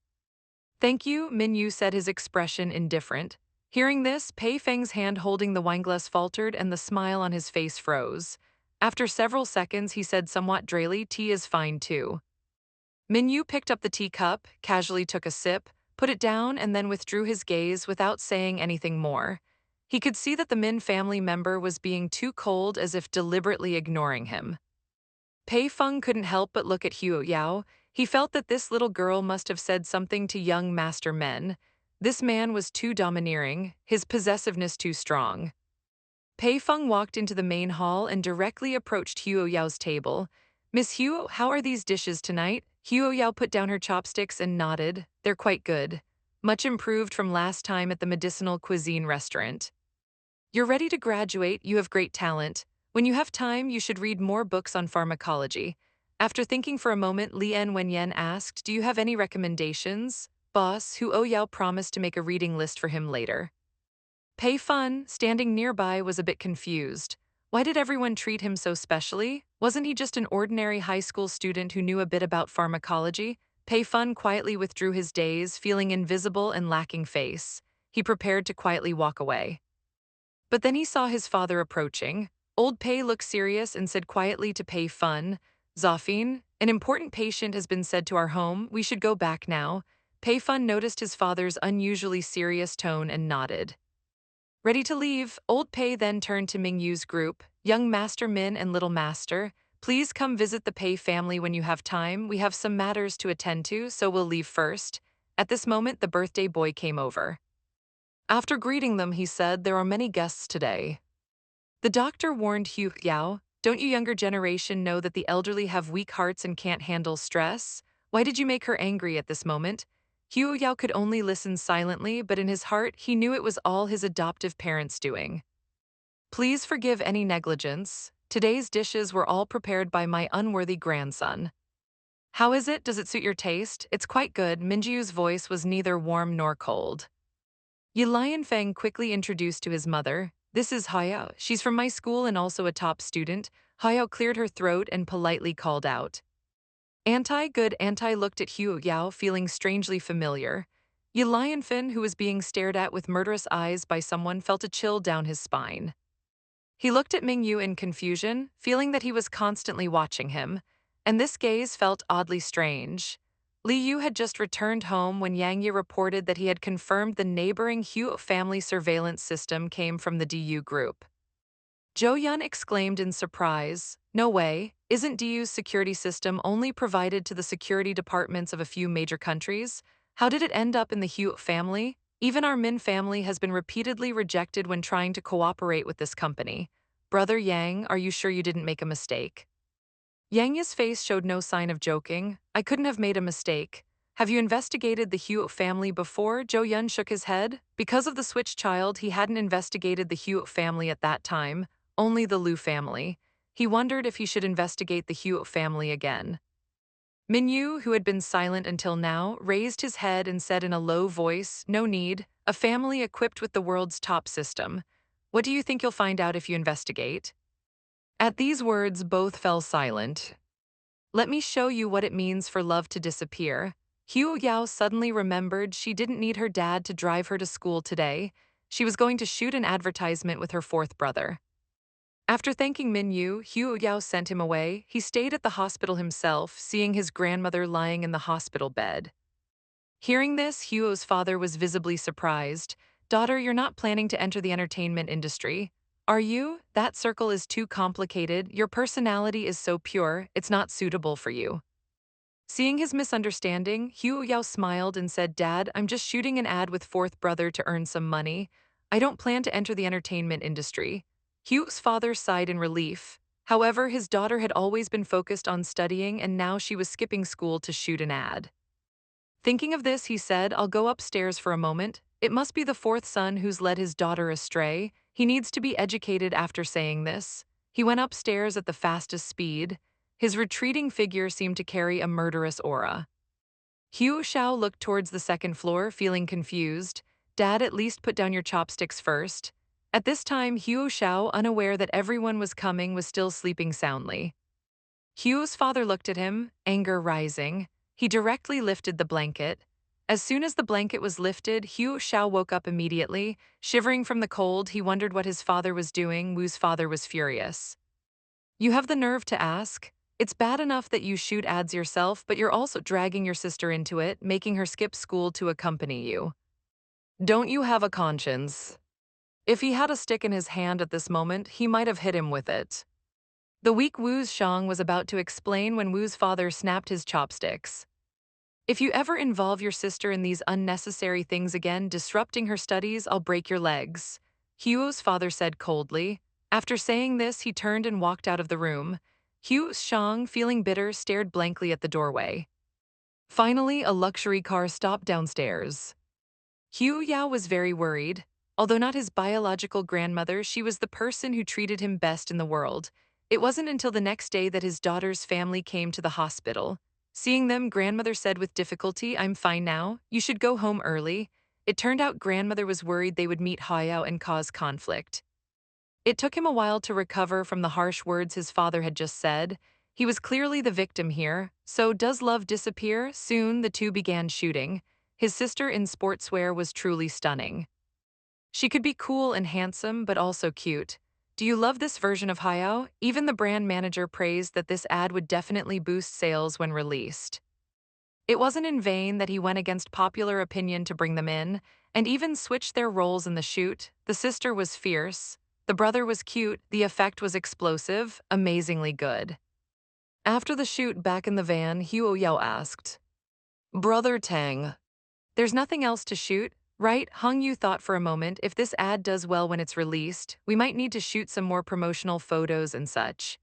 "Thank you," Min Yu said, his expression indifferent. Hearing this, Pei Feng's hand holding the wineglass faltered and the smile on his face froze. After several seconds, he said somewhat drily, "Tea is fine too." Min Yu picked up the teacup, casually took a sip, put it down, and then withdrew his gaze without saying anything more. He could see that the Min family member was being too cold, as if deliberately ignoring him. Pei Feng couldn't help but look at Hu Yao. He felt that this little girl must have said something to young Master Men. This man was too domineering, his possessiveness too strong. Pei Feng walked into the main hall and directly approached Hu Yao's table. "Miss Hu, how are these dishes tonight?" Hu Yao put down her chopsticks and nodded. "They're quite good. Much improved from last time at the medicinal cuisine restaurant." "You're ready to graduate, you have great talent. When you have time, you should read more books on pharmacology." After thinking for a moment, Lian Wenyan asked, "Do you have any recommendations?" Boss, Hu Yao promised to make a reading list for him later. Pei Fun, standing nearby, was a bit confused. Why did everyone treat him so specially? Wasn't he just an ordinary high school student who knew a bit about pharmacology? Pei Fun quietly withdrew his gaze, feeling invisible and lacking face. He prepared to quietly walk away. But then he saw his father approaching. Old Pei looked serious and said quietly to Pei Fun, "Zophine, an important patient has been sent to our home. We should go back now." Pei Fun noticed his father's unusually serious tone and nodded. Ready to leave, Old Pei then turned to Ming Yu's group, "Young Master Min and Little Master, please come visit the Pei family when you have time. We have some matters to attend to, so we'll leave first." At this moment, the birthday boy came over. After greeting them, he said, "There are many guests today." The doctor warned Hu Yao, "Don't you younger generation know that the elderly have weak hearts and can't handle stress? Why did you make her angry at this moment?" Hu Yao could only listen silently, but in his heart, he knew it was all his adoptive parents doing. "Please forgive any negligence. Today's dishes were all prepared by my unworthy grandson." "How is it? Does it suit your taste?" "It's quite good." Minjiu's voice was neither warm nor cold. Yi Lianfeng quickly introduced to his mother, "This is Hayao. She's from my school and also a top student." Hayao cleared her throat and politely called out. "Anti-good." Anti looked at Hu Yao, feeling strangely familiar. Yi Lianfen, who was being stared at with murderous eyes by someone, felt a chill down his spine. He looked at Ming Yu in confusion, feeling that he was constantly watching him, and this gaze felt oddly strange. Li Yu had just returned home when Yang Yi reported that he had confirmed the neighboring Huo family surveillance system came from the DU group. Zhou Yun exclaimed in surprise, "No way, isn't DU's security system only provided to the security departments of a few major countries? How did it end up in the Huo family? Even our Min family has been repeatedly rejected when trying to cooperate with this company. Brother Yang, are you sure you didn't make a mistake?" Yang's face showed no sign of joking. "I couldn't have made a mistake. Have you investigated the Hewitt family before?" Zhou Yun shook his head. Because of the switch child, he hadn't investigated the Hewitt family at that time, only the Liu family. He wondered if he should investigate the Hewitt family again. Minyu, who had been silent until now, raised his head and said in a low voice, "No need, a family equipped with the world's top system. What do you think you'll find out if you investigate?" At these words, both fell silent. "Let me show you what it means for love to disappear." Hu Yao suddenly remembered she didn't need her dad to drive her to school today. She was going to shoot an advertisement with her fourth brother. After thanking Min Yu, Hu Yao sent him away. He stayed at the hospital himself, seeing his grandmother lying in the hospital bed. Hearing this, Huo's father was visibly surprised. "Daughter, you're not planning to enter the entertainment industry, are you? That circle is too complicated. Your personality is so pure, it's not suitable for you." Seeing his misunderstanding, Huo Yao smiled and said, "Dad, I'm just shooting an ad with fourth brother to earn some money. I don't plan to enter the entertainment industry." Huo's father sighed in relief. However, his daughter had always been focused on studying and now she was skipping school to shoot an ad. Thinking of this, he said, "I'll go upstairs for a moment. It must be the fourth son who's led his daughter astray. He needs to be educated." After saying this, he went upstairs at the fastest speed. His retreating figure seemed to carry a murderous aura. Hugh Xiao looked towards the second floor, feeling confused. "Dad, at least put down your chopsticks first." At this time, Hugh Xiao, unaware that everyone was coming, was still sleeping soundly. Hugh's father looked at him, anger rising. He directly lifted the blanket. As soon as the blanket was lifted, Hugh Xiao woke up immediately. Shivering from the cold, he wondered what his father was doing. Wu's father was furious. "You have the nerve to ask? It's bad enough that you shoot ads yourself, but you're also dragging your sister into it, making her skip school to accompany you. Don't you have a conscience?" If he had a stick in his hand at this moment, he might have hit him with it. The weak Wu's Shang was about to explain when Wu's father snapped his chopsticks. "If you ever involve your sister in these unnecessary things again, disrupting her studies, I'll break your legs," Huo's father said coldly. After saying this, he turned and walked out of the room. Huo Shang, feeling bitter, stared blankly at the doorway. Finally, a luxury car stopped downstairs. Huo Yao was very worried. Although not his biological grandmother, she was the person who treated him best in the world. It wasn't until the next day that his daughter's family came to the hospital. Seeing them, grandmother said with difficulty, "I'm fine now. You should go home early." It turned out grandmother was worried they would meet Hayao and cause conflict. It took him a while to recover from the harsh words his father had just said. He was clearly the victim here. So does love disappear? Soon the two began shooting. His sister in sportswear was truly stunning. She could be cool and handsome, but also cute. "Do you love this version of Hayao?" Even the brand manager praised that this ad would definitely boost sales when released. It wasn't in vain that he went against popular opinion to bring them in, and even switched their roles in the shoot. The sister was fierce, the brother was cute, the effect was explosive, amazingly good. After the shoot, back in the van, Huo Yao asked, "Brother Tang, there's nothing else to shoot, right?" Hung Yu thought for a moment. "If this ad does well when it's released, we might need to shoot some more promotional photos and such."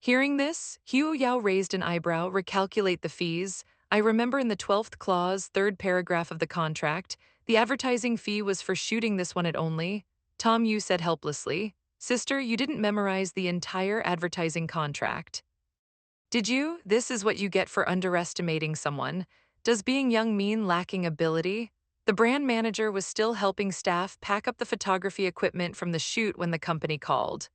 Hearing this, Huo Yao raised an eyebrow. "Recalculate the fees. I remember in the 12th clause, third paragraph of the contract, the advertising fee was for shooting this one at only." Tom Yu said helplessly, "Sister, you didn't memorize the entire advertising contract. Did you? This is what you get for underestimating someone. Does being young mean lacking ability?" The brand manager was still helping staff pack up the photography equipment from the shoot when the company called.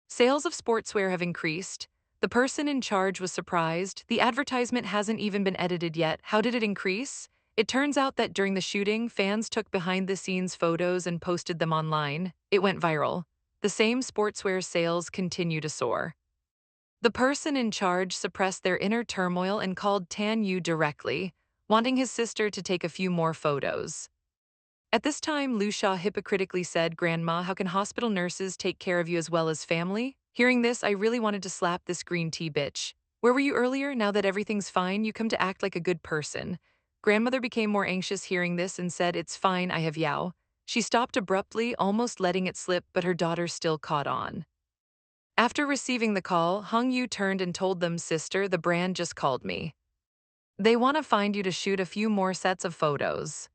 "Sales of sportswear have increased." The person in charge was surprised. "The advertisement hasn't even been edited yet. How did it increase?" It turns out that during the shooting, fans took behind-the-scenes photos and posted them online. It went viral. The same sportswear sales continue to soar. The person in charge suppressed their inner turmoil and called Tan Yu directly, wanting his sister to take a few more photos. At this time, Lu Sha hypocritically said, "Grandma, how can hospital nurses take care of you as well as family?" Hearing this, I really wanted to slap this green tea bitch. Where were you earlier? Now that everything's fine, you come to act like a good person. Grandmother became more anxious hearing this and said, "It's fine, I have Yao." She stopped abruptly, almost letting it slip, but her daughter still caught on. After receiving the call, Hung Yu turned and told them, "Sister, the brand just called me. They want to find you to shoot a few more sets of photos."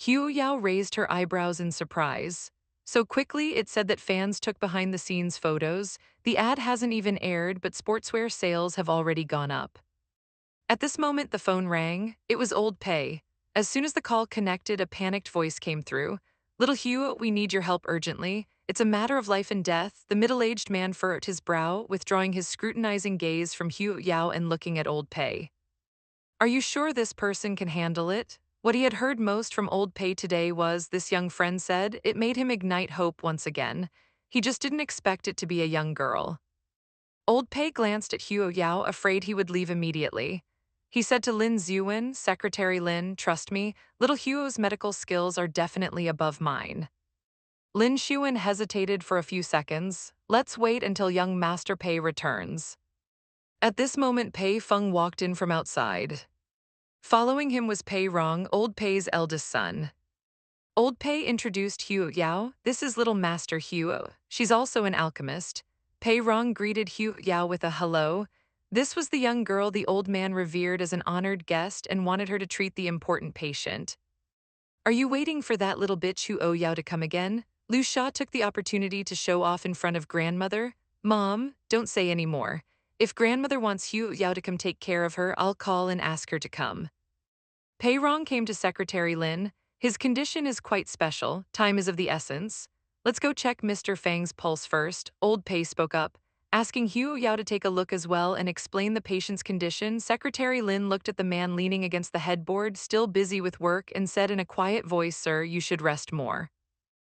Hu Yao raised her eyebrows in surprise. So quickly, it said that fans took behind-the-scenes photos. The ad hasn't even aired, but sportswear sales have already gone up. At this moment, the phone rang. It was Old Pei. As soon as the call connected, a panicked voice came through. "Little Hugh, we need your help urgently. It's a matter of life and death." The middle-aged man furrowed his brow, withdrawing his scrutinizing gaze from Hu Yao and looking at Old Pei. "Are you sure this person can handle it?" What he had heard most from Old Pei today was, this young friend said, it made him ignite hope once again. He just didn't expect it to be a young girl. Old Pei glanced at Huo Yao, afraid he would leave immediately. He said to Lin Ziwen, "Secretary Lin, trust me, little Huo's medical skills are definitely above mine." Lin Xuan hesitated for a few seconds. "Let's wait until young Master Pei returns." At this moment, Pei Feng walked in from outside. Following him was Pei Rong, Old Pei's eldest son. Old Pei introduced Huo Yao. "This is little Master Huo. She's also an alchemist." Pei Rong greeted Huo Yao with a hello. This was the young girl the old man revered as an honored guest and wanted her to treat the important patient. "Are you waiting for that little bitch Huo Yao to come again?" Lu Sha took the opportunity to show off in front of grandmother. "Mom, don't say any more. If grandmother wants Huo Yao to come take care of her, I'll call and ask her to come." Pei Rong came to Secretary Lin. "His condition is quite special. Time is of the essence. Let's go check Mr. Fang's pulse first." Old Pei spoke up, asking Huo Yao to take a look as well and explain the patient's condition. Secretary Lin looked at the man leaning against the headboard, still busy with work, and said in a quiet voice, "Sir, you should rest more."